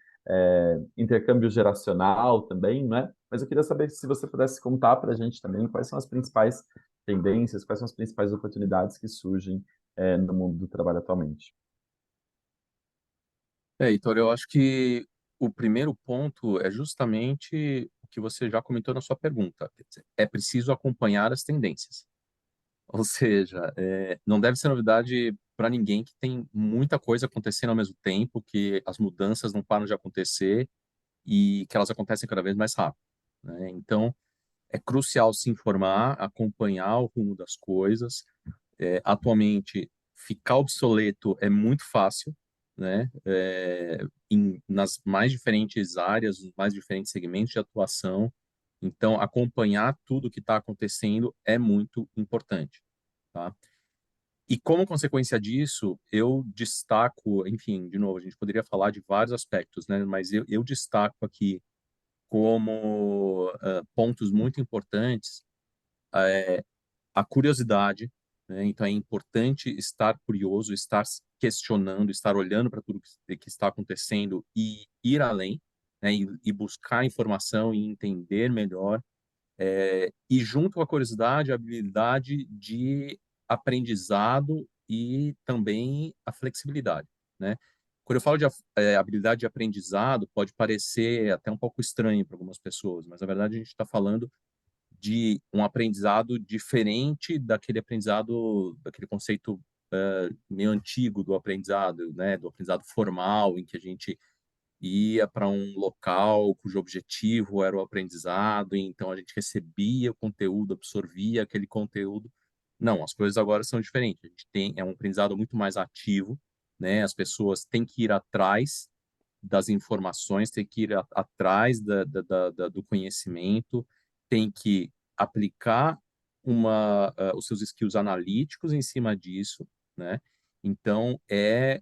intercâmbio geracional também, né? Mas eu queria saber se você pudesse contar para a gente também quais são as principais tendências, quais são as principais oportunidades que surgem no mundo do trabalho atualmente. Heitor, eu acho que o primeiro ponto é justamente o que você já comentou na sua pergunta. Quer dizer, é preciso acompanhar as tendências. Ou seja, não deve ser novidade para ninguém que tem muita coisa acontecendo ao mesmo tempo, que as mudanças não param de acontecer e que elas acontecem cada vez mais rápido, né? Então, é crucial se informar, acompanhar o rumo das coisas. Atualmente, ficar obsoleto é muito fácil, né? Nas mais diferentes áreas, nos mais diferentes segmentos de atuação. Então, acompanhar tudo o que está acontecendo é muito importante, tá? E como consequência disso, eu destaco, enfim, de novo, a gente poderia falar de vários aspectos, né? Mas eu destaco aqui como pontos muito importantes a curiosidade, né? Então é importante estar curioso, estar questionando, estar olhando para tudo que está acontecendo e ir além, né? E buscar informação e entender melhor. E junto com a curiosidade, a habilidade de aprendizado e também a flexibilidade, né? Quando eu falo de habilidade de aprendizado, pode parecer até um pouco estranho para algumas pessoas, mas na verdade a gente está falando de um aprendizado diferente daquele aprendizado, daquele conceito meio antigo do aprendizado, né? Do aprendizado formal, em que a gente ia para um local cujo objetivo era o aprendizado, e então a gente recebia o conteúdo, absorvia aquele conteúdo. Não, as coisas agora são diferentes. A gente tem um aprendizado muito mais ativo, né? As pessoas têm que ir atrás das informações, têm que ir atrás do conhecimento, têm que aplicar os seus skills analíticos em cima disso, né? Então, é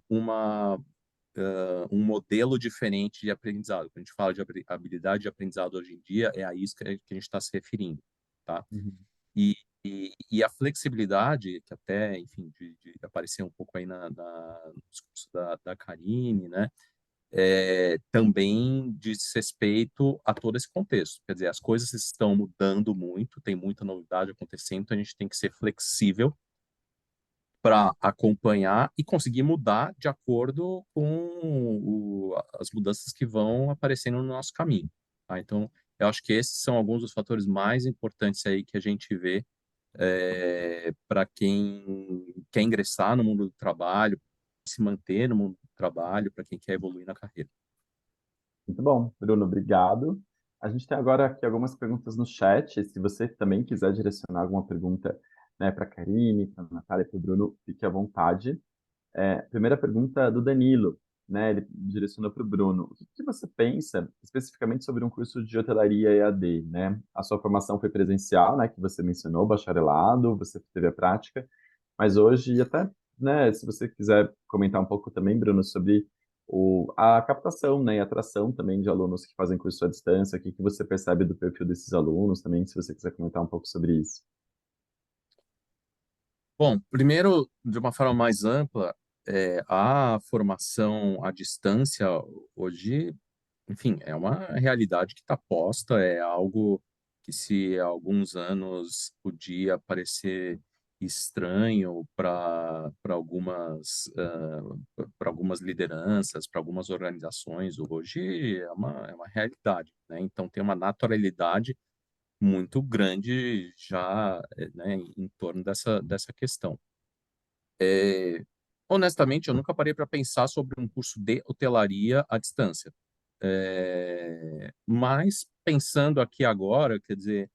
um modelo diferente de aprendizado. Quando a gente fala de habilidade de aprendizado hoje em dia, é a isso que a gente está se referindo, tá? Uhum. E a flexibilidade, que até, enfim, de aparecer um pouco aí no discurso da Karine, né? Também diz respeito a todo esse contexto. Quer dizer, as coisas estão mudando muito, tem muita novidade acontecendo, então a gente tem que ser flexível para acompanhar e conseguir mudar de acordo com as mudanças que vão aparecendo no nosso caminho, tá? Então, eu acho que esses são alguns dos fatores mais importantes aí que a gente vê para quem quer ingressar no mundo do trabalho, se manter no mundo do trabalho, para quem quer evoluir na carreira. Muito bom, Bruno, obrigado. A gente tem agora aqui algumas perguntas no chat. Se você também quiser direcionar alguma pergunta, né, para a Karine, para a Natália, para o Bruno, fique à vontade. Primeira pergunta do Danilo, né? Ele direcionou para o Bruno. O que que você pensa especificamente sobre um curso de hotelaria EAD, né? A sua formação foi presencial, né? Que você mencionou, bacharelado, você teve a prática, mas hoje até, né? Se você quiser comentar um pouco também, Bruno, sobre a captação, né? E atração também de alunos que fazem curso à distância, o que que você percebe do perfil desses alunos também, se você quiser comentar um pouco sobre isso. Bom, primeiro, de uma forma mais ampla, a formação à distância hoje, enfim, é uma realidade que está posta, é algo que se há alguns anos podia parecer estranho para algumas lideranças, para algumas organizações, hoje é uma realidade, né? Então tem uma naturalidade muito grande já, né, em torno dessa questão. Honestamente, eu nunca parei para pensar sobre um curso de hotelaria à distância. Mas pensando aqui agora, quer dizer,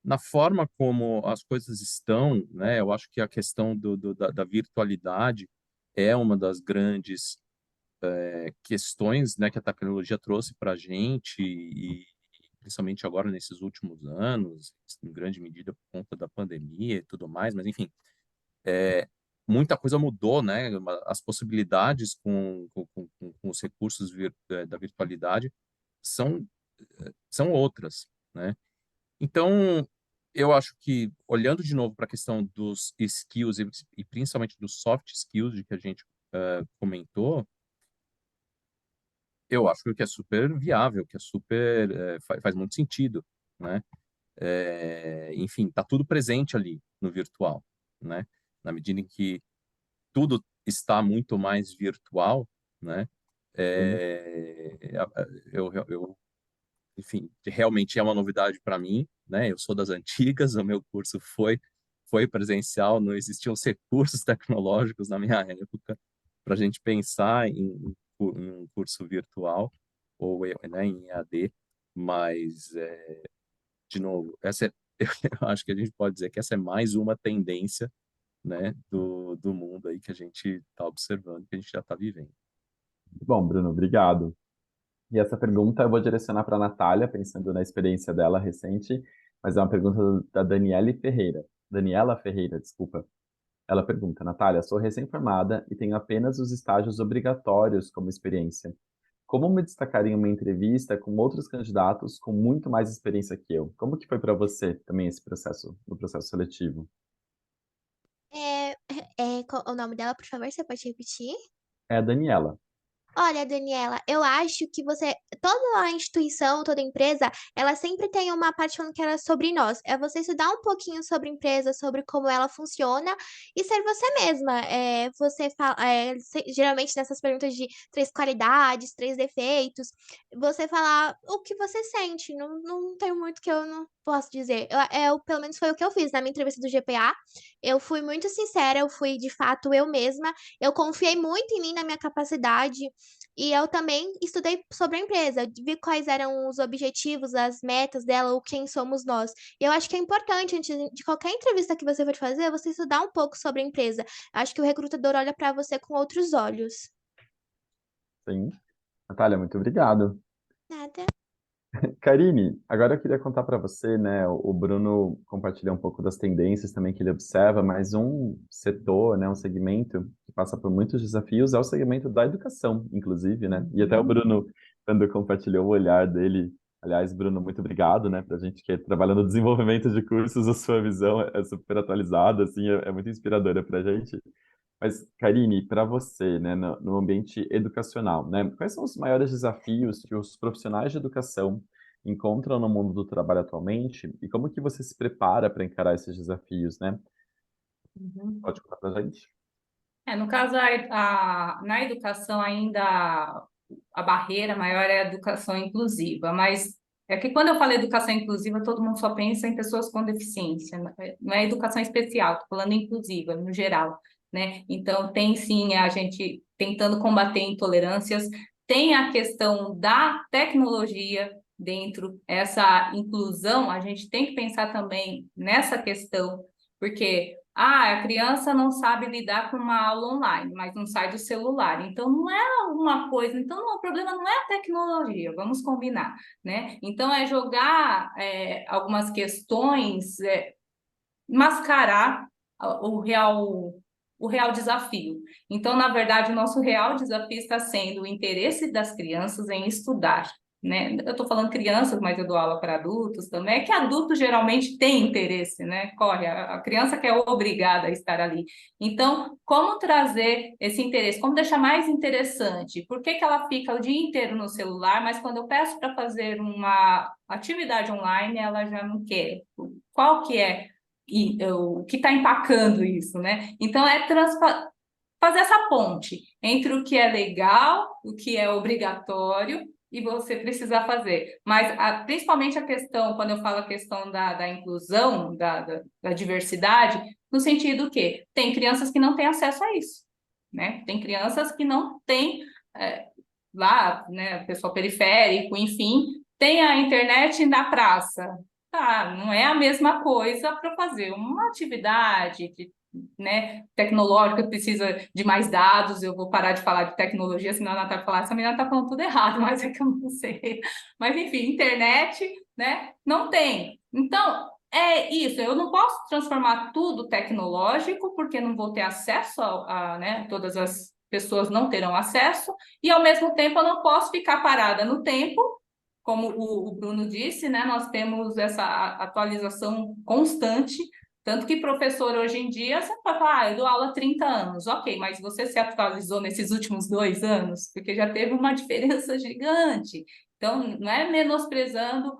na forma como as coisas estão, né, eu acho que a questão da virtualidade é uma das grandes questões, né, que a tecnologia trouxe para a gente e principalmente agora nesses últimos anos, em grande medida por conta da pandemia e tudo mais, mas enfim, muita coisa mudou, né? As possibilidades com os recursos da virtualidade são, são outras, né? Então, eu acho que, olhando de novo para a questão dos skills e principalmente dos soft skills de que a gente comentou, eu acho que é super viável, que é super, faz muito sentido, né? Enfim, está tudo presente ali no virtual, né? Na medida em que tudo está muito mais virtual, né? Sim. É, enfim, realmente é uma novidade para mim, né? Eu sou das antigas, o meu curso foi presencial, não existiam os recursos tecnológicos na minha época para a gente pensar em um curso virtual ou, né, em EAD, mas de novo, eu acho que a gente pode dizer que essa é mais uma tendência, né, do mundo aí que a gente está observando, que a gente já está vivendo. Bom, Bruno, obrigado. E essa pergunta eu vou direcionar para a Natália, pensando na experiência dela recente, mas é uma pergunta da Daniele Ferreira. Daniela Ferreira, desculpa. Ela pergunta: Natália, sou recém-formada e tenho apenas os estágios obrigatórios como experiência. Como me destacar em uma entrevista com outros candidatos com muito mais experiência que eu? Como que foi para você também esse processo, no processo seletivo? Qual o nome dela, por favor, você pode repetir? É a Daniela. Olha, Daniela, eu acho que toda a instituição, toda empresa, ela sempre tem uma parte falando que era sobre nós. É você estudar um pouquinho sobre a empresa, sobre como ela funciona e ser você mesma. Você fala, geralmente nessas perguntas de 3 qualidades, 3 defeitos, você falar o que você sente. Não tem muito que eu não posso dizer. Pelo menos foi o que eu fiz na minha entrevista do GPA. Eu fui muito sincera, eu fui de fato eu mesma. Eu confiei muito em mim, na minha capacidade. E eu também estudei sobre a empresa, vi quais eram os objetivos, as metas dela, o quem somos nós. E eu acho que é importante, antes de qualquer entrevista que você for fazer, você estudar um pouco sobre a empresa. Eu acho que o recrutador olha para você com outros olhos. Sim. Natália, muito obrigado. Nada. Karine, agora eu queria contar para você, né? O Bruno compartilhou um pouco das tendências também que ele observa, mas um setor, né, um segmento que passa por muitos desafios é o segmento da educação, inclusive, né? E até o Bruno, quando compartilhou o olhar dele, aliás, Bruno, muito obrigado, né? Para a gente que trabalha no desenvolvimento de cursos, a sua visão é super atualizada, assim, é muito inspiradora para a gente. Mas, Karine, para você, né, no ambiente educacional, né, quais são os maiores desafios que os profissionais de educação encontram no mundo do trabalho atualmente e como que você se prepara para encarar esses desafios, né? Uhum. Pode contar pra gente? No caso, na educação ainda a barreira maior é a educação inclusiva, mas é que quando eu falo educação inclusiva, todo mundo só pensa em pessoas com deficiência, não é educação especial, estou falando inclusiva, no geral, né? Então, tem sim a gente tentando combater intolerâncias, tem a questão da tecnologia dentro, essa inclusão, a gente tem que pensar também nessa questão, porque a criança não sabe lidar com uma aula online, mas não sai do celular. Então, não é uma coisa. Então, o problema não é a tecnologia, vamos combinar, né? Então, é jogar algumas questões, mascarar o real desafio. Então, na verdade, o nosso real desafio está sendo o interesse das crianças em estudar, né? Eu estou falando crianças, mas eu dou aula para adultos também, é que adultos geralmente têm interesse, né? Corre, a criança que é obrigada a estar ali. Então, como trazer esse interesse? Como deixar mais interessante? Por que que ela fica o dia inteiro no celular, mas quando eu peço para fazer uma atividade online, ela já não quer? Qual que é o que está empacando isso, né? Então, fazer essa ponte entre o que é legal, o que é obrigatório e você precisar fazer. Mas, principalmente a questão, quando eu falo a questão da inclusão, da diversidade, no sentido que tem crianças que não têm acesso a isso, né? Tem crianças que não têm, lá, né, pessoal periférico, enfim, tem a internet na praça. Tá, não é a mesma coisa para fazer uma atividade né, tecnológica que precisa de mais dados. Eu vou parar de falar de tecnologia, senão a Natália falar, essa menina está falando tudo errado, mas é que eu não sei. Mas, enfim, internet, né, não tem. Então, é isso, eu não posso transformar tudo tecnológico, porque não vou ter acesso né, todas as pessoas não terão acesso, e ao mesmo tempo eu não posso ficar parada no tempo, como o Bruno disse, né? Nós temos essa atualização constante, tanto que professor hoje em dia, você vai falar, eu dou aula há 30 anos, ok, mas você se atualizou nesses últimos 2 anos? Porque já teve uma diferença gigante. Então, não é menosprezando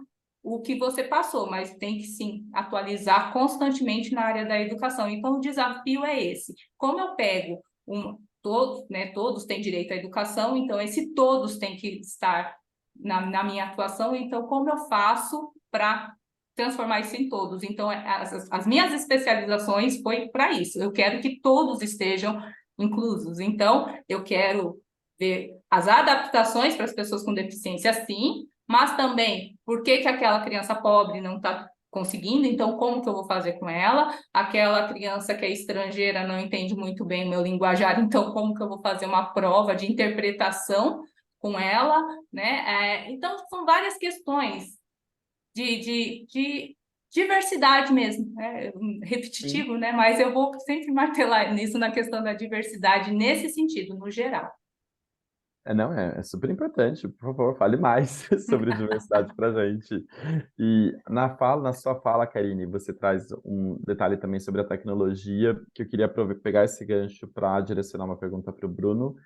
o que você passou, mas tem que sim atualizar constantemente na área da educação. Então, o desafio é esse. Como eu pego todos, né, todos têm direito à educação, então esse todos tem que estar na minha atuação, então como eu faço para transformar isso em todos? Então, as minhas especializações foi para isso. Eu quero que todos estejam inclusos. Então, eu quero ver as adaptações para as pessoas com deficiência, sim, mas também por que que aquela criança pobre não está conseguindo, então como que eu vou fazer com ela? Aquela criança que é estrangeira não entende muito bem o meu linguajar, então como que eu vou fazer uma prova de interpretação com ela, né? Então, são várias questões de diversidade mesmo, né? Sim. Repetitivo, né? Mas eu vou sempre martelar nisso na questão da diversidade, nesse sentido, no geral. Não, é super importante. Por favor, fale mais sobre diversidade para gente. E na sua fala, Karine, você traz um detalhe também sobre a tecnologia, que eu queria pegar esse gancho para direcionar uma pergunta para o Bruno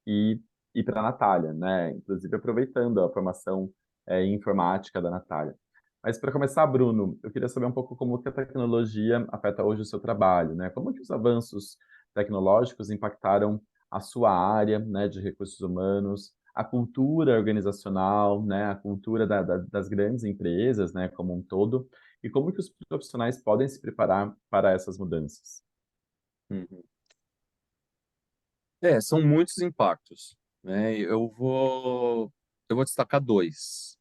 e, e para a Natália, né? Inclusive aproveitando a formação em informática da Natália. Mas para começar, Bruno, eu queria saber um pouco como que a tecnologia afeta hoje o seu trabalho, né? Como que os avanços tecnológicos impactaram a sua área, né, de recursos humanos, a cultura organizacional, né, a cultura das grandes empresas, né, como um todo, e como que os profissionais podem se preparar para essas mudanças? Uhum. São muitos impactos, né? Eu vou destacar dois.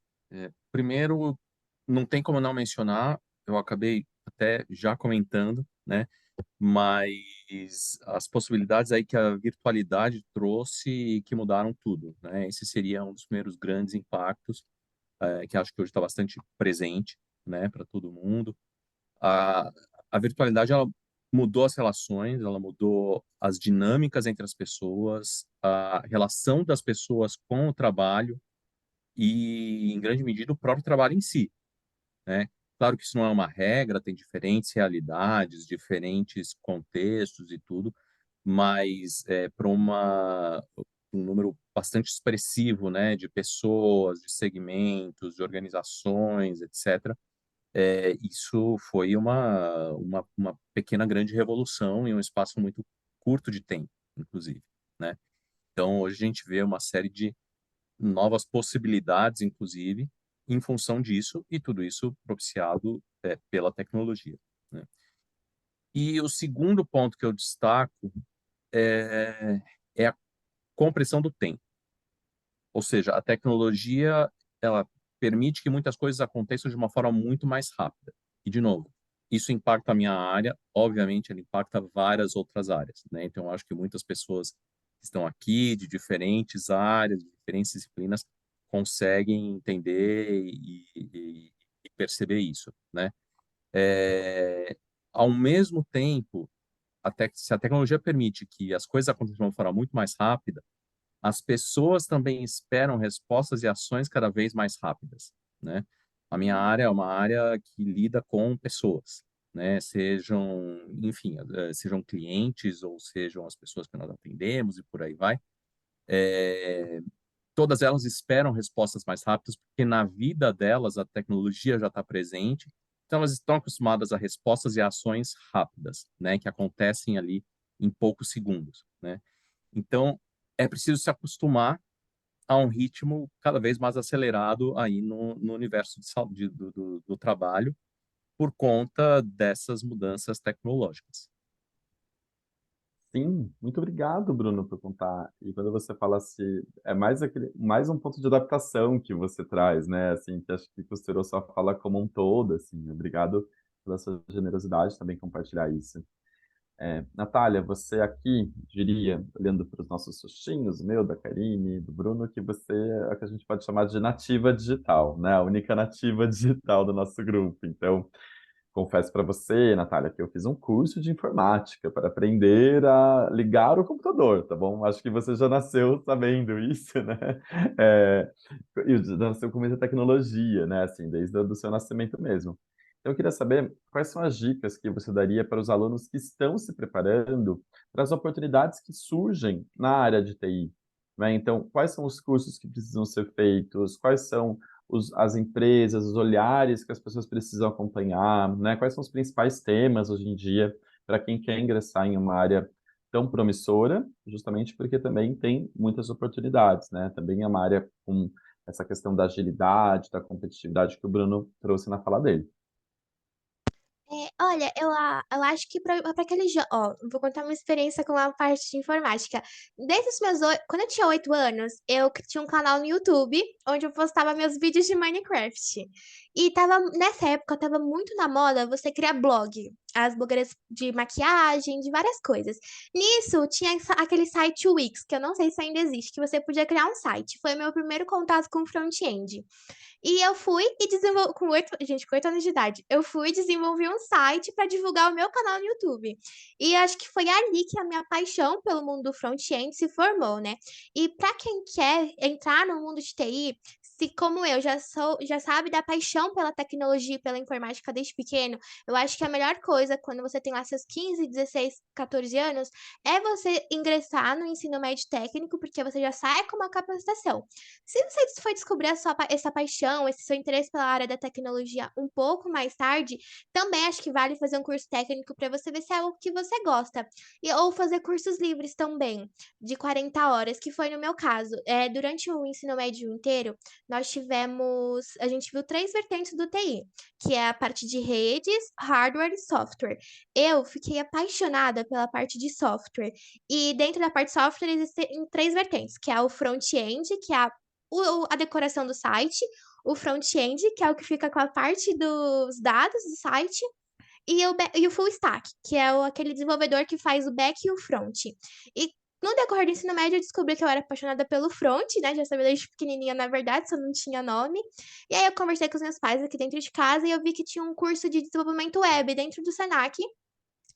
Primeiro, não tem como não mencionar, eu acabei até já comentando, né? Mas as possibilidades aí que a virtualidade trouxe e que mudaram tudo, né? Esse seria um dos primeiros grandes impactos, que acho que hoje está bastante presente, né, para todo mundo. A, a virtualidade, ela mudou as relações, ela mudou as dinâmicas entre as pessoas, a relação das pessoas com o trabalho e, em grande medida, o próprio trabalho em si, né? Claro que isso não é uma regra, tem diferentes realidades, diferentes contextos e tudo, mas para um número bastante expressivo, né, de pessoas, de segmentos, de organizações, etc., Isso foi uma pequena grande revolução em um espaço muito curto de tempo, inclusive, né? Então, hoje a gente vê uma série de novas possibilidades, inclusive, em função disso, e tudo isso propiciado pela tecnologia, né? E o segundo ponto que eu destaco é a compressão do tempo. Ou seja, a tecnologia, ela permite que muitas coisas aconteçam de uma forma muito mais rápida. E, de novo, isso impacta a minha área, obviamente, ele impacta várias outras áreas, né? Então, eu acho que muitas pessoas que estão aqui, de diferentes áreas, de diferentes disciplinas, conseguem entender e perceber isso, né? É, Ao mesmo tempo, se a tecnologia permite que as coisas aconteçam de uma forma muito mais rápida, as pessoas também esperam respostas e ações cada vez mais rápidas, né? A minha área é uma área que lida com pessoas, né? Sejam, enfim, sejam clientes ou sejam as pessoas que nós atendemos e por aí vai. É, Todas elas esperam respostas mais rápidas porque na vida delas a tecnologia já está presente, então elas estão acostumadas a respostas e ações rápidas, né? Que acontecem ali em poucos segundos, né? Então, é preciso se acostumar a um ritmo cada vez mais acelerado aí no universo do trabalho por conta dessas mudanças tecnológicas. Sim, muito obrigado, Bruno, por contar. E quando você fala assim, é mais um ponto de adaptação que você traz, né? Assim, que acho que costurou sua fala como um todo, assim. Obrigado pela sua generosidade também compartilhar isso. Natália, você aqui diria, olhando para os nossos sustinhos, o meu, da Karine, do Bruno, que você é o que a gente pode chamar de nativa digital, né? A única nativa digital do nosso grupo. Então, confesso para você, Natália, que eu fiz um curso de informática para aprender a ligar o computador, tá bom? Acho que você já nasceu sabendo isso, né? É, e já nasceu com muita tecnologia, né? Assim, desde o do seu nascimento mesmo. Então, eu queria saber quais são as dicas que você daria para os alunos que estão se preparando para as oportunidades que surgem na área de TI, né? Então, quais são os cursos que precisam ser feitos? Quais são as empresas, os olhares que as pessoas precisam acompanhar, né? Quais são os principais temas hoje em dia para quem quer ingressar em uma área tão promissora, justamente porque também tem muitas oportunidades, né? Também é uma área com essa questão da agilidade, da competitividade que o Bruno trouxe na fala dele. Olha, eu acho que para aquele ó, vou contar uma experiência com a parte de informática. Desde os quando eu tinha 8 anos, eu tinha um canal no YouTube onde eu postava meus vídeos de Minecraft. E nessa época tava muito na moda você criar blog, as blogueiras de maquiagem, de várias coisas. Nisso tinha aquele site Wix, que eu não sei se ainda existe, que você podia criar um site. Foi o meu primeiro contato com front-end. E eu fui e desenvolvi, com 8 anos de idade, eu fui e desenvolvi um site para divulgar o meu canal no YouTube. E acho que foi ali que a minha paixão pelo mundo do front-end se formou, né? E para quem quer entrar no mundo de TI, se como eu já sabe da paixão pela tecnologia e pela informática desde pequeno, eu acho que a melhor coisa quando você tem lá seus 15, 16, 14 anos é você ingressar no ensino médio técnico, porque você já sai com uma capacitação. Se você foi descobrir essa paixão, esse seu interesse pela área da tecnologia um pouco mais tarde, também acho que vale fazer um curso técnico para você ver se é algo que você gosta. Ou fazer cursos livres também, de 40 horas, que foi no meu caso. Durante o ensino médio inteiro, a gente viu 3 vertentes do TI, que é a parte de redes, hardware e software. Eu fiquei apaixonada pela parte de software. E dentro da parte de software existem 3 vertentes, que é o front-end, que é a decoração do site, o front-end, que é o que fica com a parte dos dados do site, e o full stack, que é aquele desenvolvedor que faz o back e o front. E no decorrer do ensino médio, eu descobri que eu era apaixonada pelo front, né? Já sabia desde pequenininha, na verdade, só não tinha nome. E aí eu conversei com os meus pais aqui dentro de casa e eu vi que tinha um curso de desenvolvimento web dentro do Senac,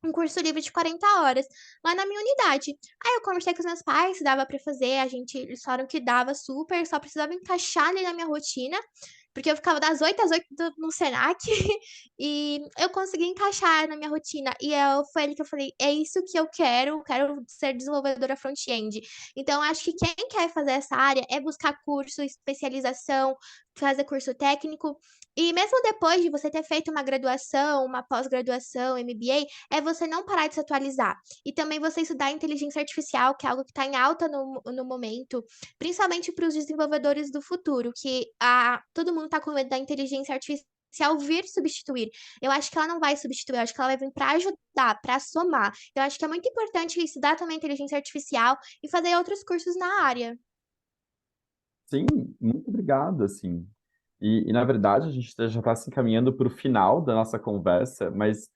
um curso livre de 40 horas, lá na minha unidade. Aí eu conversei com os meus pais, se dava pra fazer, eles falaram que dava super, só precisava encaixar ali na minha rotina, porque eu ficava das 8 às 8 no Senac, e eu consegui encaixar na minha rotina, e foi ali que eu falei, é isso que eu quero ser desenvolvedora front-end. Então, acho que quem quer fazer essa área é buscar curso, especialização, fazer curso técnico. E mesmo depois de você ter feito uma graduação, uma pós-graduação, MBA, é você não parar de se atualizar. E também você estudar inteligência artificial, que é algo que está em alta no momento, principalmente para os desenvolvedores do futuro, que todo mundo está com medo da inteligência artificial vir substituir. Eu acho que ela não vai substituir, eu acho que ela vai vir para ajudar, para somar. Eu acho que é muito importante estudar também inteligência artificial e fazer outros cursos na área. Sim, muito obrigado, assim. Na verdade, a gente já está se encaminhando para o final da nossa conversa, mas,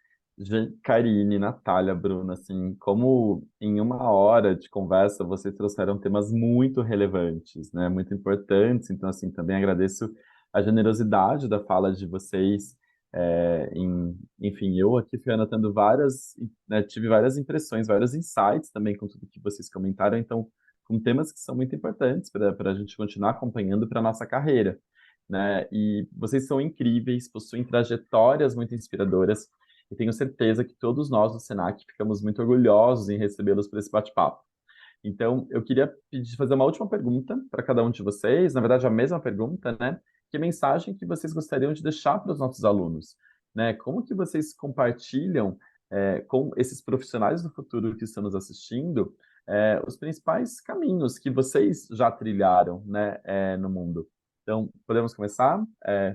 Karine, Natália, Bruna, assim, como em uma hora de conversa vocês trouxeram temas muito relevantes, né, muito importantes, então, assim, também agradeço a generosidade da fala de vocês, enfim, eu aqui fui anotando várias, né, tive várias impressões, vários insights também com tudo que vocês comentaram, então, com temas que são muito importantes para a gente continuar acompanhando para a nossa carreira, né? E vocês são incríveis, possuem trajetórias muito inspiradoras, e tenho certeza que todos nós do Senac ficamos muito orgulhosos em recebê-los para esse bate-papo. Então, eu queria fazer uma última pergunta para cada um de vocês, na verdade, a mesma pergunta, né? Que mensagem que vocês gostariam de deixar para os nossos alunos, né? Como que vocês compartilham com esses profissionais do futuro que estão nos assistindo os principais caminhos que vocês já trilharam, né, no mundo? Então, podemos começar?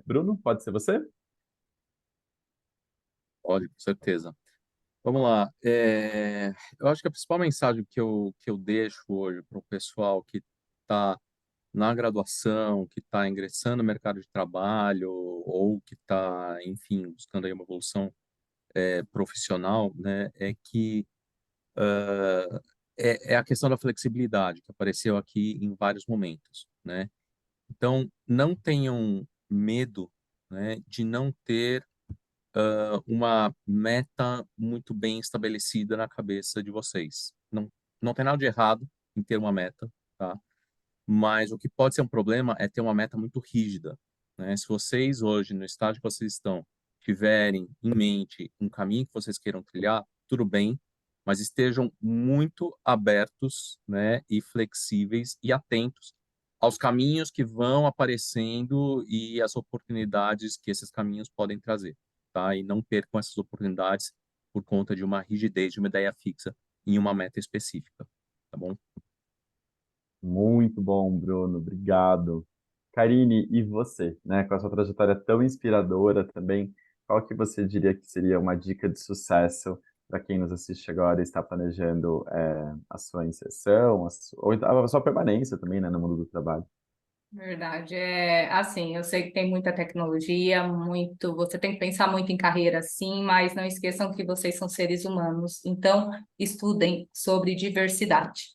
Bruno, pode ser você? Pode, com certeza. Vamos lá. Eu acho que a principal mensagem que eu deixo hoje para o pessoal que está na graduação, que está ingressando no mercado de trabalho ou que está, enfim, buscando aí uma evolução profissional, né, é que é a questão da flexibilidade que apareceu aqui em vários momentos, né? Então, não tenham medo, né, de não ter uma meta muito bem estabelecida na cabeça de vocês. Não tem nada de errado em ter uma meta, tá? Mas o que pode ser um problema é ter uma meta muito rígida, né? Se vocês hoje, no estágio que vocês estão, tiverem em mente um caminho que vocês queiram trilhar, tudo bem, mas estejam muito abertos, né, e flexíveis e atentos aos caminhos que vão aparecendo e as oportunidades que esses caminhos podem trazer, tá? E não percam essas oportunidades por conta de uma rigidez, de uma ideia fixa em uma meta específica, tá bom? Muito bom, Bruno, obrigado. Karine, e você, né, com a sua trajetória tão inspiradora também, qual que você diria que seria uma dica de sucesso para quem nos assiste agora e está planejando a sua inserção, ou então a sua permanência também, né, no mundo do trabalho? Verdade. É assim, eu sei que tem muita tecnologia, muito, você tem que pensar muito em carreira, sim, mas não esqueçam que vocês são seres humanos. Então, estudem sobre diversidade.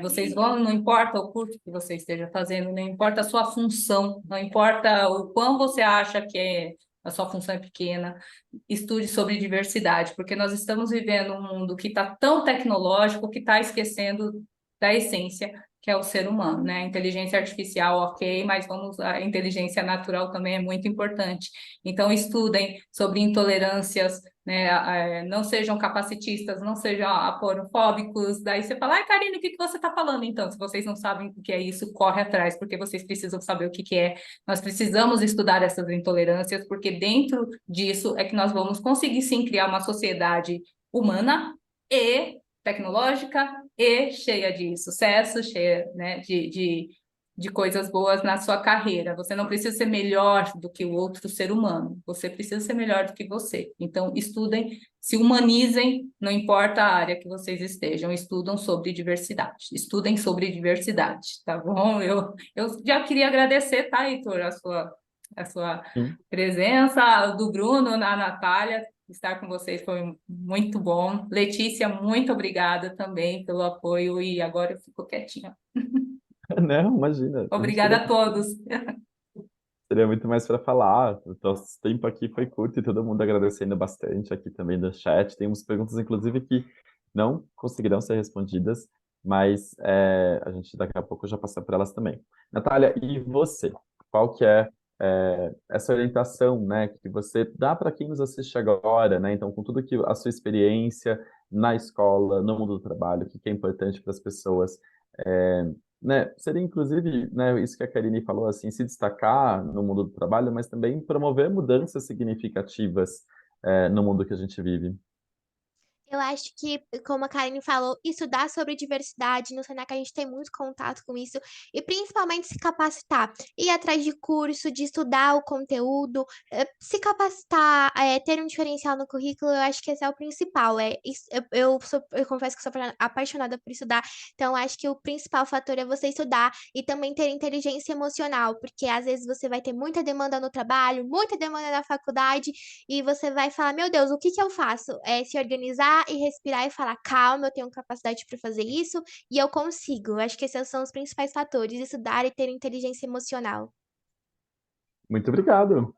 Vocês vão, não importa o curso que você esteja fazendo, não importa a sua função, não importa o quão você acha que a sua função é pequena, estude sobre diversidade, porque nós estamos vivendo um mundo que está tão tecnológico que está esquecendo da essência, que é o ser humano, né? A inteligência artificial, ok, mas a inteligência natural também é muito importante. Então, estudem sobre intolerâncias, né? Não sejam capacitistas, não sejam aporofóbicos. Daí você fala, ai, Karine, o que você está falando então? Se vocês não sabem o que é isso, corre atrás, porque vocês precisam saber o que é. Nós precisamos estudar essas intolerâncias, porque dentro disso é que nós vamos conseguir sim criar uma sociedade humana e tecnológica e cheia de sucesso, cheia, né, de coisas boas na sua carreira. Você não precisa ser melhor do que o outro ser humano, você precisa ser melhor do que você. Então, estudem, se humanizem, não importa a área que vocês estejam, estudem sobre diversidade, tá bom? Eu já queria agradecer, tá, Heitor, a sua Sim. presença, do Bruno, a Natália. Estar com vocês foi muito bom. Letícia, muito obrigada também pelo apoio e agora eu fico quietinha. Não, imagina, a gente Obrigada teria, a todos. teria muito mais para falar. O nosso tempo aqui foi curto e todo mundo agradecendo bastante aqui também do chat. Tem umas perguntas, inclusive, que não conseguirão ser respondidas, mas a gente daqui a pouco já passa por elas também. Natália, e você? Qual que é, essa orientação, né, que você dá para quem nos assiste agora, né? Então, com tudo que a sua experiência na escola, no mundo do trabalho, o que é importante para as pessoas né, seria inclusive, né, isso que a Karine falou, assim, se destacar no mundo do trabalho, mas também promover mudanças significativas, no mundo que a gente vive. Eu acho que, como a Karine falou, estudar sobre diversidade no Senac, a gente tem muito contato com isso, e principalmente se capacitar, ir atrás de curso, de estudar o conteúdo, se capacitar, ter um diferencial no currículo, eu acho que esse é o principal. Eu confesso que sou apaixonada por estudar, então eu acho que o principal fator é você estudar e também ter inteligência emocional, porque às vezes você vai ter muita demanda no trabalho, muita demanda na faculdade, e você vai falar, meu Deus, o que que eu faço? É se organizar e respirar e falar, calma, eu tenho capacidade para fazer isso e eu consigo. Eu acho que esses são os principais fatores, estudar e ter inteligência emocional. Muito obrigado.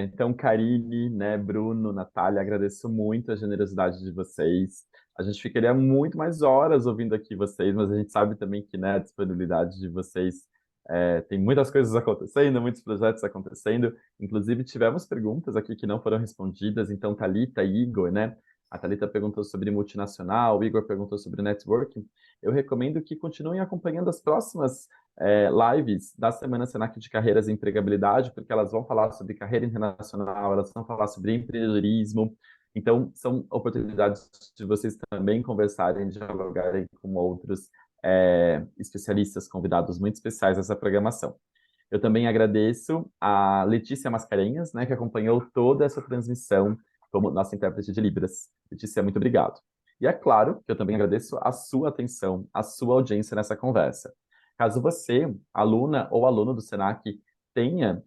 Então, Karine, né, Bruno, Natália, agradeço muito a generosidade de vocês. A gente ficaria muito mais horas ouvindo aqui vocês, mas a gente sabe também que, né, a disponibilidade de vocês, tem muitas coisas acontecendo, muitos projetos acontecendo. Inclusive, tivemos perguntas aqui que não foram respondidas. Então, Thalita e Igor, né? A Thalita perguntou sobre multinacional, o Igor perguntou sobre networking. Eu recomendo que continuem acompanhando as próximas lives da Semana Senac de Carreiras e Empregabilidade, porque elas vão falar sobre carreira internacional, elas vão falar sobre empreendedorismo. Então, são oportunidades de vocês também conversarem, dialogarem com outros especialistas, convidados muito especiais dessa programação. Eu também agradeço a Letícia Mascarenhas, né, que acompanhou toda essa transmissão como nossa intérprete de Libras. Letícia, muito obrigado. E é claro que eu também agradeço a sua atenção, a sua audiência nessa conversa. Caso você, aluna ou aluno do Senac, tenha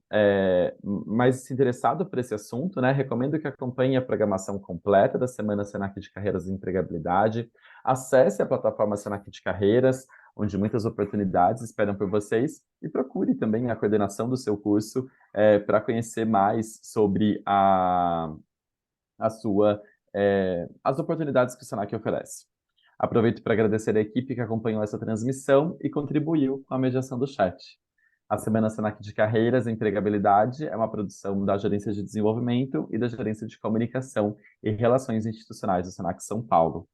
mais se interessado por esse assunto, né, recomendo que acompanhe a programação completa da Semana Senac de Carreiras e Empregabilidade. Acesse a plataforma Senac de Carreiras, onde muitas oportunidades esperam por vocês, e procure também a coordenação do seu curso para conhecer mais sobre as oportunidades que o Senac oferece. Aproveito para agradecer a equipe que acompanhou essa transmissão e contribuiu com a mediação do chat. A Semana Senac de Carreiras e Empregabilidade é uma produção da Gerência de Desenvolvimento e da Gerência de Comunicação e Relações Institucionais do Senac São Paulo.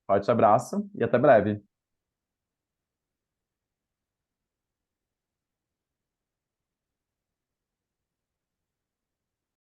Forte abraço e até breve!